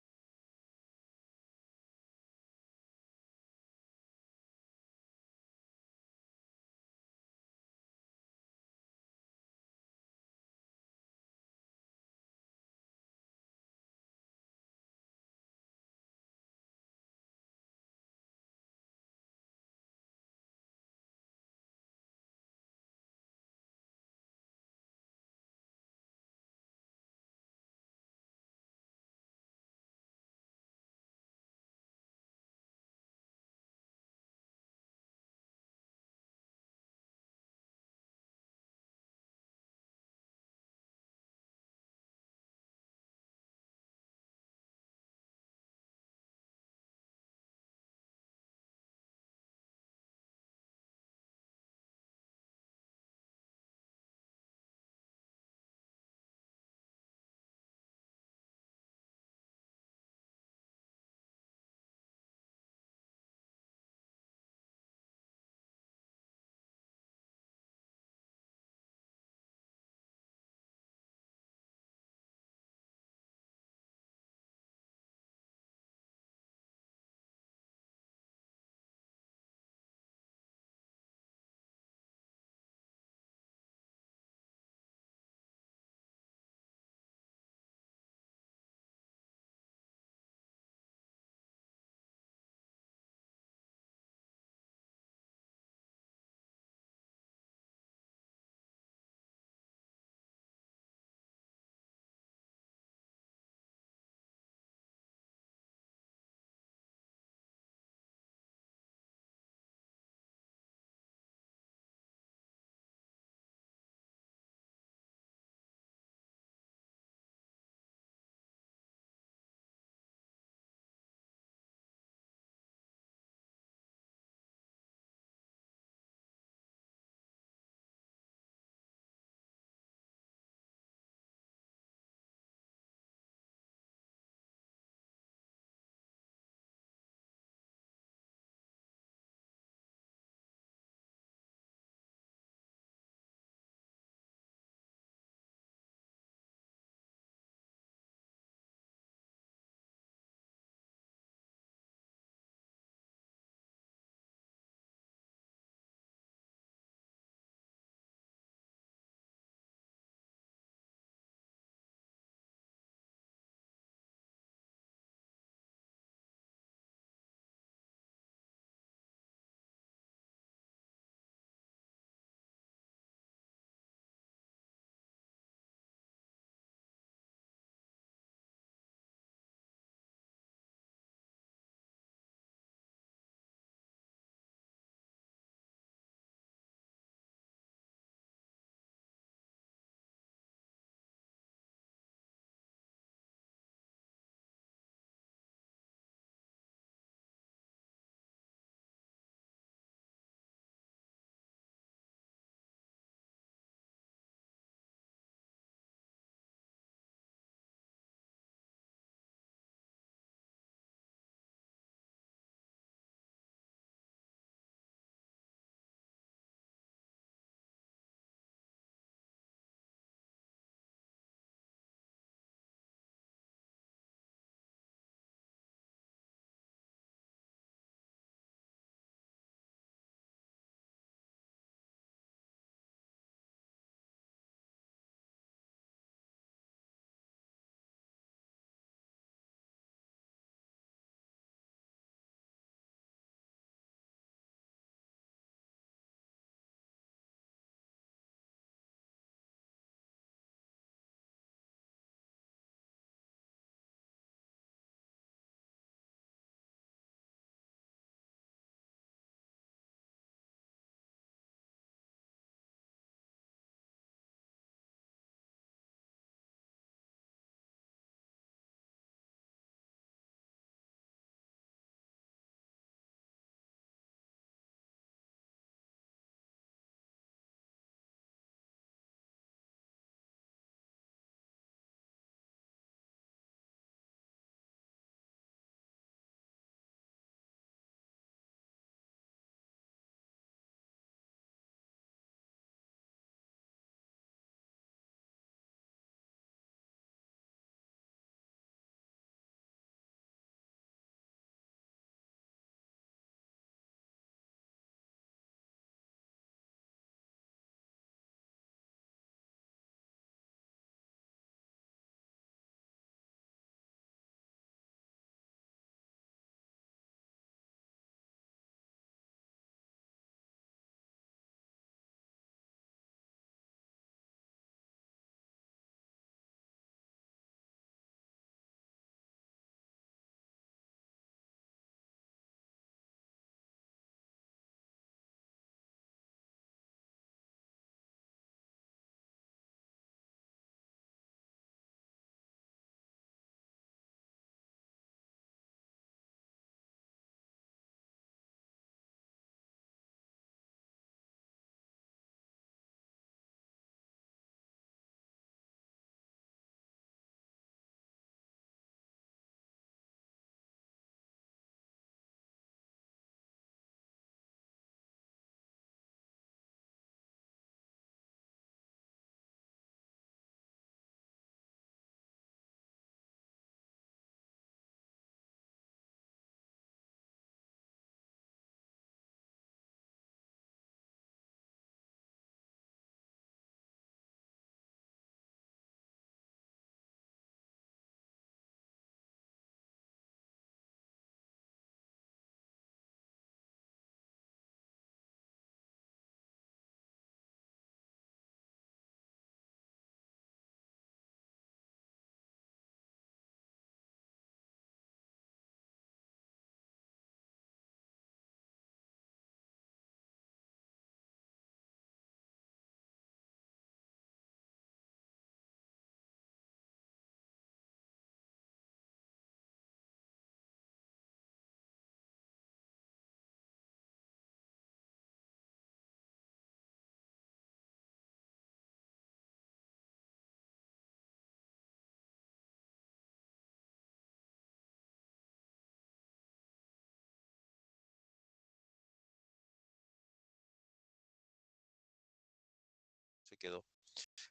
se quedó.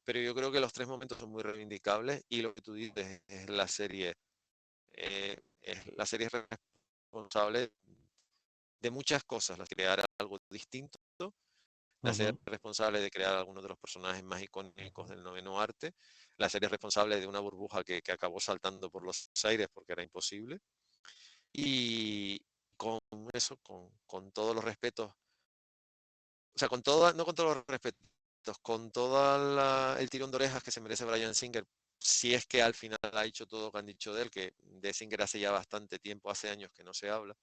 Pero yo creo que los tres momentos son muy reivindicables y lo que tú dices es la serie. La serie es responsable de muchas cosas, la de crear algo distinto, la serie es responsable de crear algunos de los personajes más icónicos del noveno arte, la serie es responsable de una burbuja que acabó saltando por los aires porque era imposible, y con eso, con todos los respetos, o sea, con toda, no con todos los respetos, con todo el tirón de orejas que se merece Bryan Singer, si es que al final ha hecho todo lo que han dicho de él, que de Singer hace ya bastante tiempo, hace años que no se habla.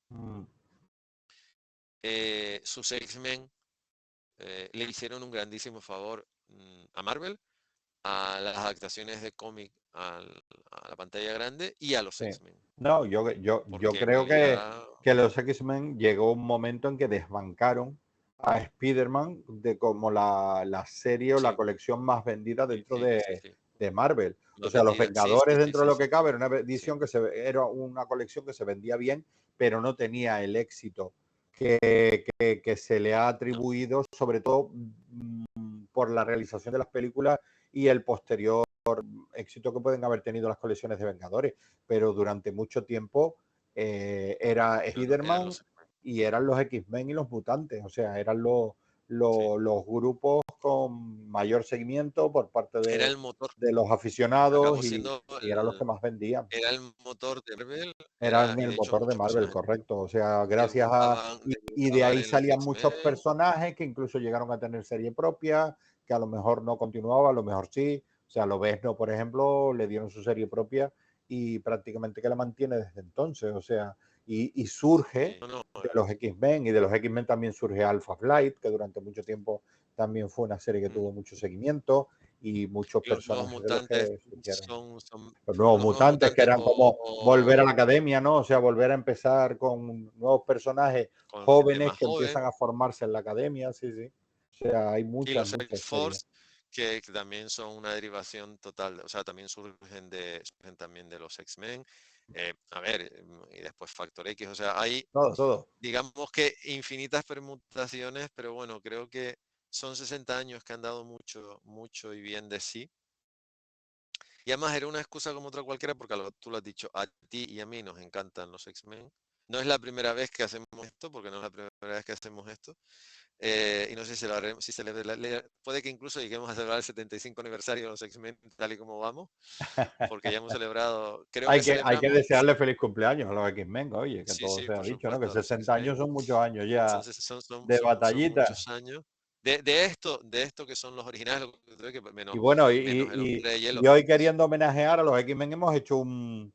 Sus X-Men le hicieron un grandísimo favor a Marvel, a las adaptaciones de cómic a la pantalla grande y a los Sí. X-Men. No, yo Porque en creo realidad, que los X-Men llegó un momento en que desbancaron a Spider-Man de como la serie o la sí, colección más vendida sí, dentro sí, sí, sí. de Marvel. O Más sea, los vendida. Sí, sí, Vengadores sí, dentro de sí, lo sí, que cabe era una sí. edición era una colección que se vendía bien, pero no tenía el éxito que se le ha No. atribuido, sobre todo por la realización de las películas y el posterior éxito que pueden haber tenido las colecciones de Vengadores, pero durante mucho tiempo era Eran Spider-Man los X-Men. y eran los X-Men y los mutantes, o sea, eran Sí. los grupos con mayor seguimiento por parte Era el motor. de los aficionados Acabó siendo y eran los que más vendían. era el motor de Marvel, Eran y el de hecho motor de muchos Marvel, personajes correcto. O sea, gracias a... Y de debutaban ahí en los salían muchos X-Men. personajes que incluso llegaron a tener serie propia, que a lo mejor no continuaba, a lo mejor sí. O sea, Lobezno, por ejemplo, le dieron su serie propia y prácticamente que la mantiene desde entonces. O sea, y surge Sí, no, no, de los X-Men y de los X-Men también surge Alpha Flight, que durante mucho tiempo también fue una serie que tuvo mucho seguimiento y muchos los nuevos personajes de los mutantes que surgieron son los nuevos los nuevos mutantes, que mutantes eran como volver o a la academia, ¿no? O sea, volver a empezar con nuevos personajes con gente jóvenes más que joven, empiezan a formarse en la academia, sí, sí. O sea, hay y muchas, los muchas series. X-Force, que también son una derivación total, o sea, también surgen también de los X-Men. A ver, y después Factor X, o sea, hay, Todo, todo. digamos que infinitas permutaciones, pero bueno, creo que son 60 años que han dado mucho, mucho y bien de sí. Y además era una excusa como otra cualquiera, porque tú lo has dicho, a ti y a mí nos encantan los X-Men. No es la primera vez que hacemos esto, porque no es la primera vez que hacemos esto. Y no sé si si puede que incluso lleguemos a celebrar el 75 aniversario de los X-Men tal y como vamos, porque ya hemos celebrado, creo que Hay que celebramos, desearle feliz cumpleaños a los X-Men, oye, que sí, todo sí, se ha por dicho, ¿no? Que supuesto, a los 60 X-Men. años son muchos años ya de Son batallita. muchos años. De esto que son los originales, lo que creo que Y bueno, menos el hombre de hielo. y hoy queriendo homenajear a los X-Men hemos hecho un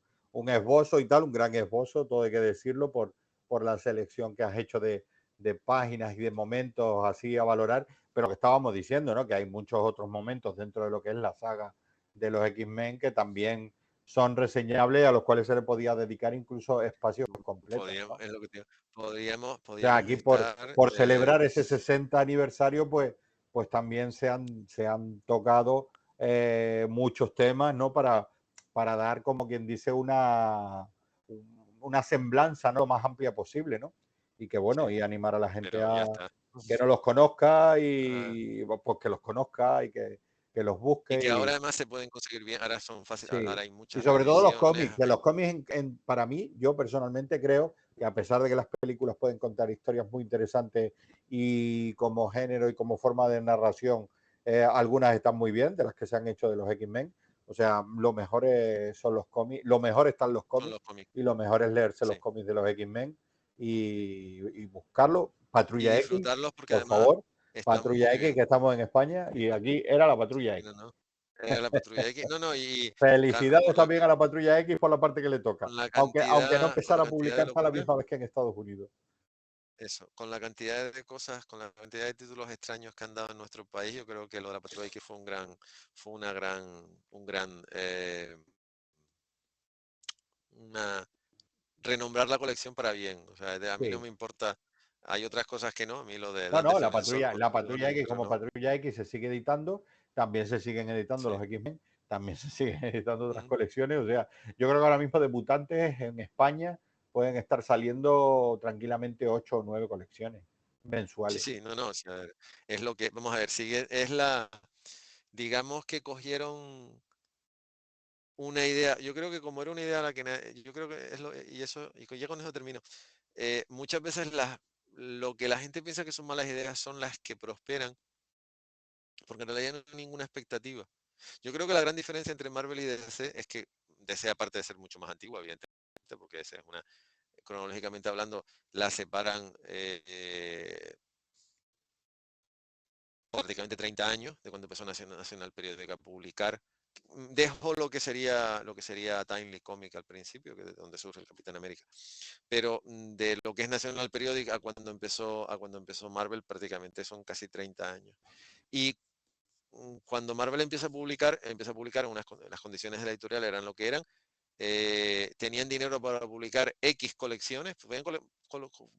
esbozo y tal, un gran esbozo, todo hay que decirlo, por la selección que has hecho de páginas y de momentos así a valorar, pero que estábamos diciendo, ¿no? Que hay muchos otros momentos dentro de lo que es la saga de los X-Men que también son reseñables, a los cuales se le podía dedicar incluso espacios completos, ¿no? Es lo que O sea, podríamos aquí estar. por celebrar ese 60 aniversario, pues también se han tocado muchos temas, ¿no? Para dar, como quien dice, una semblanza, ¿no? Lo más amplia posible, ¿no? Y que bueno, Sí, y animar a la gente pero ya a está. que no los conozca Ah, y pues que los conozca y que los y busque que ahora y, además se pueden conseguir bien, ahora son fáciles, sí, ahora hay y muchas sobre todo los reediciones. cómics, que los cómics para mí, yo personalmente creo que a pesar de que las películas pueden contar historias muy interesantes y como género y como forma de narración, algunas están muy bien, de las que se han hecho de los X-Men. O sea, lo mejor son los cómics, lo mejor están los Son cómics los cómics, y lo mejor es leerse los sí. cómics de los X-Men y buscarlo. Y Patrulla X, disfrutarlos porque por además favor. están Patrulla muy X, bien. que estamos en España y aquí era la Patrulla Sí, no, X. no. La patrulla X. No, no, y Felicidades con la, también a la Patrulla X por la parte que le toca, aunque no con la empezara a cantidad de publicarse a la locuras, misma vez que en Estados Unidos. eso, con la cantidad de cosas, con la cantidad de títulos extraños que han dado en nuestro país, yo creo que lo de la patrulla X fue un gran, una, renombrar la colección para bien. O sea, a mí no Sí. me importa, hay otras cosas que no, a mí lo de No, las no, Defensor, por la ejemplo, Patrulla X pero como no, Patrulla X se sigue editando, también se siguen editando sí. los X-Men, también se siguen editando otras Mm. colecciones. O sea, yo creo que ahora mismo de mutantes en España pueden estar saliendo tranquilamente 8 o 9 colecciones Sí, mensuales. sí, no, no, o sea, es lo que, vamos a ver, digamos que cogieron una idea, yo creo que como era una idea a la que yo creo que es lo, y eso, y ya con eso termino. Muchas veces lo que la gente piensa que son malas ideas son las que prosperan, porque en realidad no hay ninguna expectativa. Yo creo que la gran diferencia entre Marvel y DC es que DC, aparte de ser mucho más antigua, evidentemente, porque DC es una, cronológicamente hablando, la separan prácticamente 30 años de cuando empezó National Periodic a publicar. Dejo lo que sería Timely Comic al principio, que es donde surge el Capitán América. Pero de lo que es National Periodic a cuando empezó Marvel prácticamente son casi 30 años. Y cuando Marvel empieza a publicar las condiciones de la editorial eran lo que eran. Tenían dinero para publicar X colecciones, podían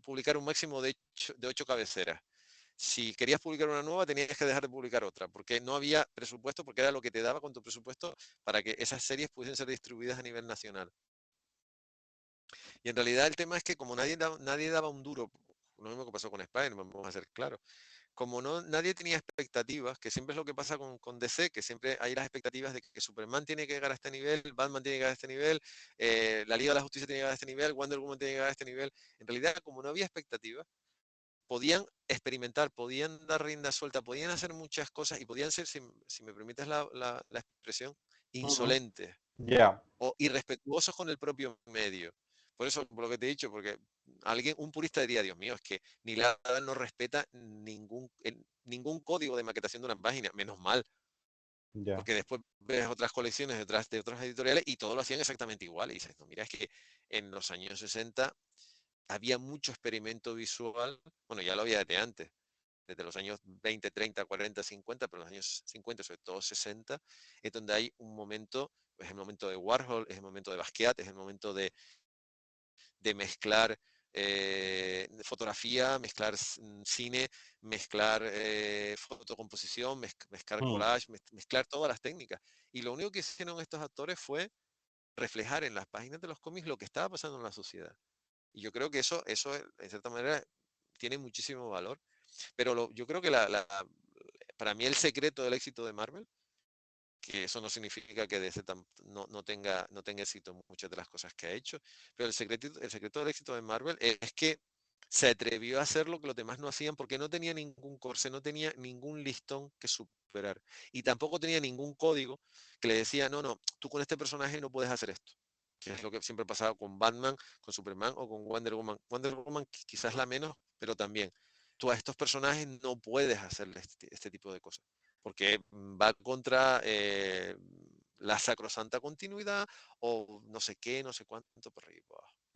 publicar un máximo de 8 cabeceras. Si querías publicar una nueva, tenías que dejar de publicar otra, porque no había presupuesto, porque era lo que te daba con tu presupuesto para que esas series pudiesen ser distribuidas a nivel nacional. Y en realidad el tema es que como nadie daba un duro, lo mismo que pasó con Spider-Man, vamos a ser claros, como nadie tenía expectativas, que siempre es lo que pasa con DC, que siempre hay las expectativas de que Superman tiene que llegar a este nivel, Batman tiene que llegar a este nivel, la Liga de la Justicia tiene que llegar a este nivel, Wonder Woman tiene que llegar a este nivel. En realidad, como no había expectativas, podían experimentar, podían dar rienda suelta, podían hacer muchas cosas y podían ser, si me permites la expresión, insolentes Ya. o irrespetuosos con el propio medio. Por eso, por lo que te he dicho, porque un purista diría, Dios mío, es que ni la no respeta ningún código de maquetación de una página, menos mal, Ya. porque después ves otras colecciones detrás de otras editoriales y todos lo hacían exactamente igual. Y dices, no, mira, es que en los años 60 había mucho experimento visual, bueno, ya lo había desde antes, desde los años 20, 30, 40, 50, pero en los años 50, sobre todo 60, es donde hay un momento, es el momento de Warhol, es el momento de Basquiat, es el momento de mezclar fotografía, mezclar cine, mezclar fotocomposición, mezclar collage, mezclar todas las técnicas. Y lo único que hicieron estos actores fue reflejar en las páginas de los cómics lo que estaba pasando en la sociedad. Y yo creo que eso en cierta manera, tiene muchísimo valor. Pero yo creo que para mí el secreto del éxito de Marvel, que eso no significa que DC no tenga éxito en muchas de las cosas que ha hecho, pero el secreto del éxito de Marvel es que se atrevió a hacer lo que los demás no hacían porque no tenía ningún corsé, no tenía ningún listón que superar. Y tampoco tenía ningún código que le decía, no, no, tú con este personaje no puedes hacer esto. Que es lo que siempre pasaba con Batman, con Superman o con Wonder Woman. Wonder Woman quizás la menos, pero también. Tú a estos personajes no puedes hacerle este tipo de cosas porque va contra la sacrosanta continuidad o no sé qué, no sé cuánto por ahí.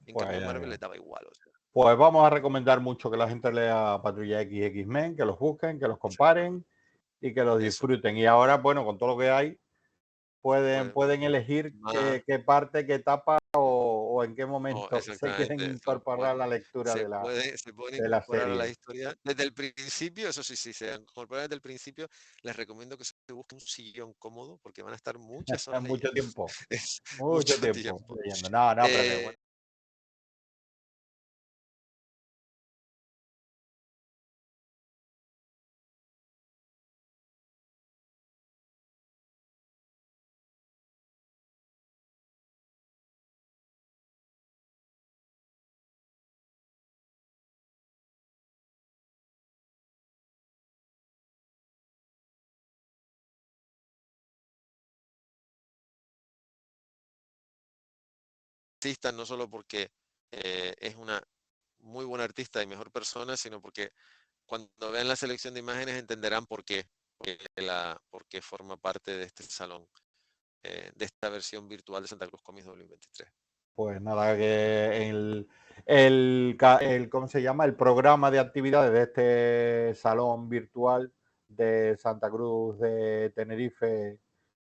En Pues, cambio, Marvel les daba igual. O sea, pues vamos a recomendar mucho que la gente lea Patrulla X y X-Men, que los busquen, que los comparen y que los eso, disfruten. Y ahora, bueno, con todo lo que hay, pues pueden elegir más, qué parte, qué etapa o en qué momento se quieren exactamente, incorporar a la lectura se pueden de la incorporar a la serie. historia desde el principio, eso sí, sí, se incorporan desde el principio, les recomiendo que se busquen un sillón cómodo porque van a estar muchas horas Mucho leyendo. tiempo, Es mucho mucho tiempo tiempo. leyendo. No, no, pero que bueno. Eh, artista no solo porque es una muy buena artista y mejor persona, sino porque cuando vean la selección de imágenes entenderán por qué forma parte de este salón, de esta versión virtual de Santa Cruz Comics 2023. Pues nada, que ¿cómo se llama? El programa de actividades de este salón virtual de Santa Cruz de Tenerife,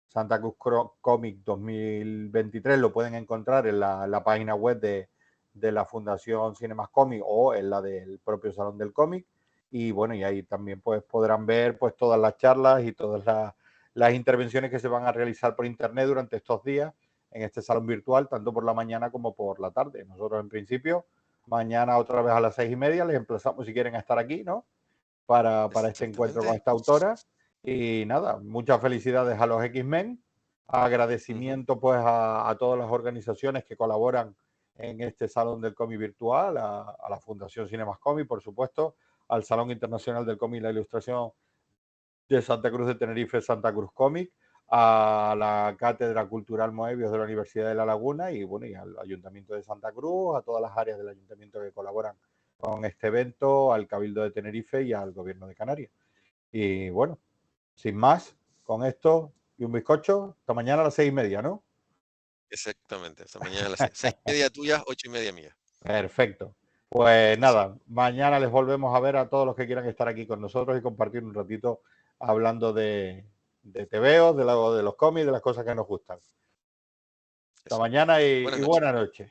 Santa Cruz Comic 2023, lo pueden encontrar en la página web de la Fundación Cinemas Comic o en la del propio Salón del Cómic. Y bueno, y ahí también pues podrán ver pues todas las charlas y todas las intervenciones que se van a realizar por internet durante estos días en este salón virtual, tanto por la mañana como por la tarde. Nosotros en principio, mañana otra vez a las 6:30, les emplazamos si quieren a estar aquí, ¿no? Para este encuentro con Exactamente. esta autora. Y nada, muchas felicidades a los X-Men, agradecimiento pues a todas las organizaciones que colaboran en este Salón del Cómic Virtual, a la Fundación Cinemas Cómic, por supuesto, al Salón Internacional del Cómic y la Ilustración de Santa Cruz de Tenerife, Santa Cruz Cómic, a la Cátedra Cultural Moebius de la Universidad de La Laguna y, bueno, y al Ayuntamiento de Santa Cruz, a todas las áreas del Ayuntamiento que colaboran con este evento, al Cabildo de Tenerife y al Gobierno de Canarias. Y bueno, sin más, con esto y un bizcocho, hasta mañana a las 6:30, ¿no? Exactamente, hasta mañana a las 6:30 tuyas, 8:30 mías. Perfecto. Pues Así. nada, mañana les volvemos a ver a todos los que quieran estar aquí con nosotros y compartir un ratito hablando de TVOs, de los cómics, de las cosas que nos gustan. Hasta Eso. mañana y Buenas noches. buena noche.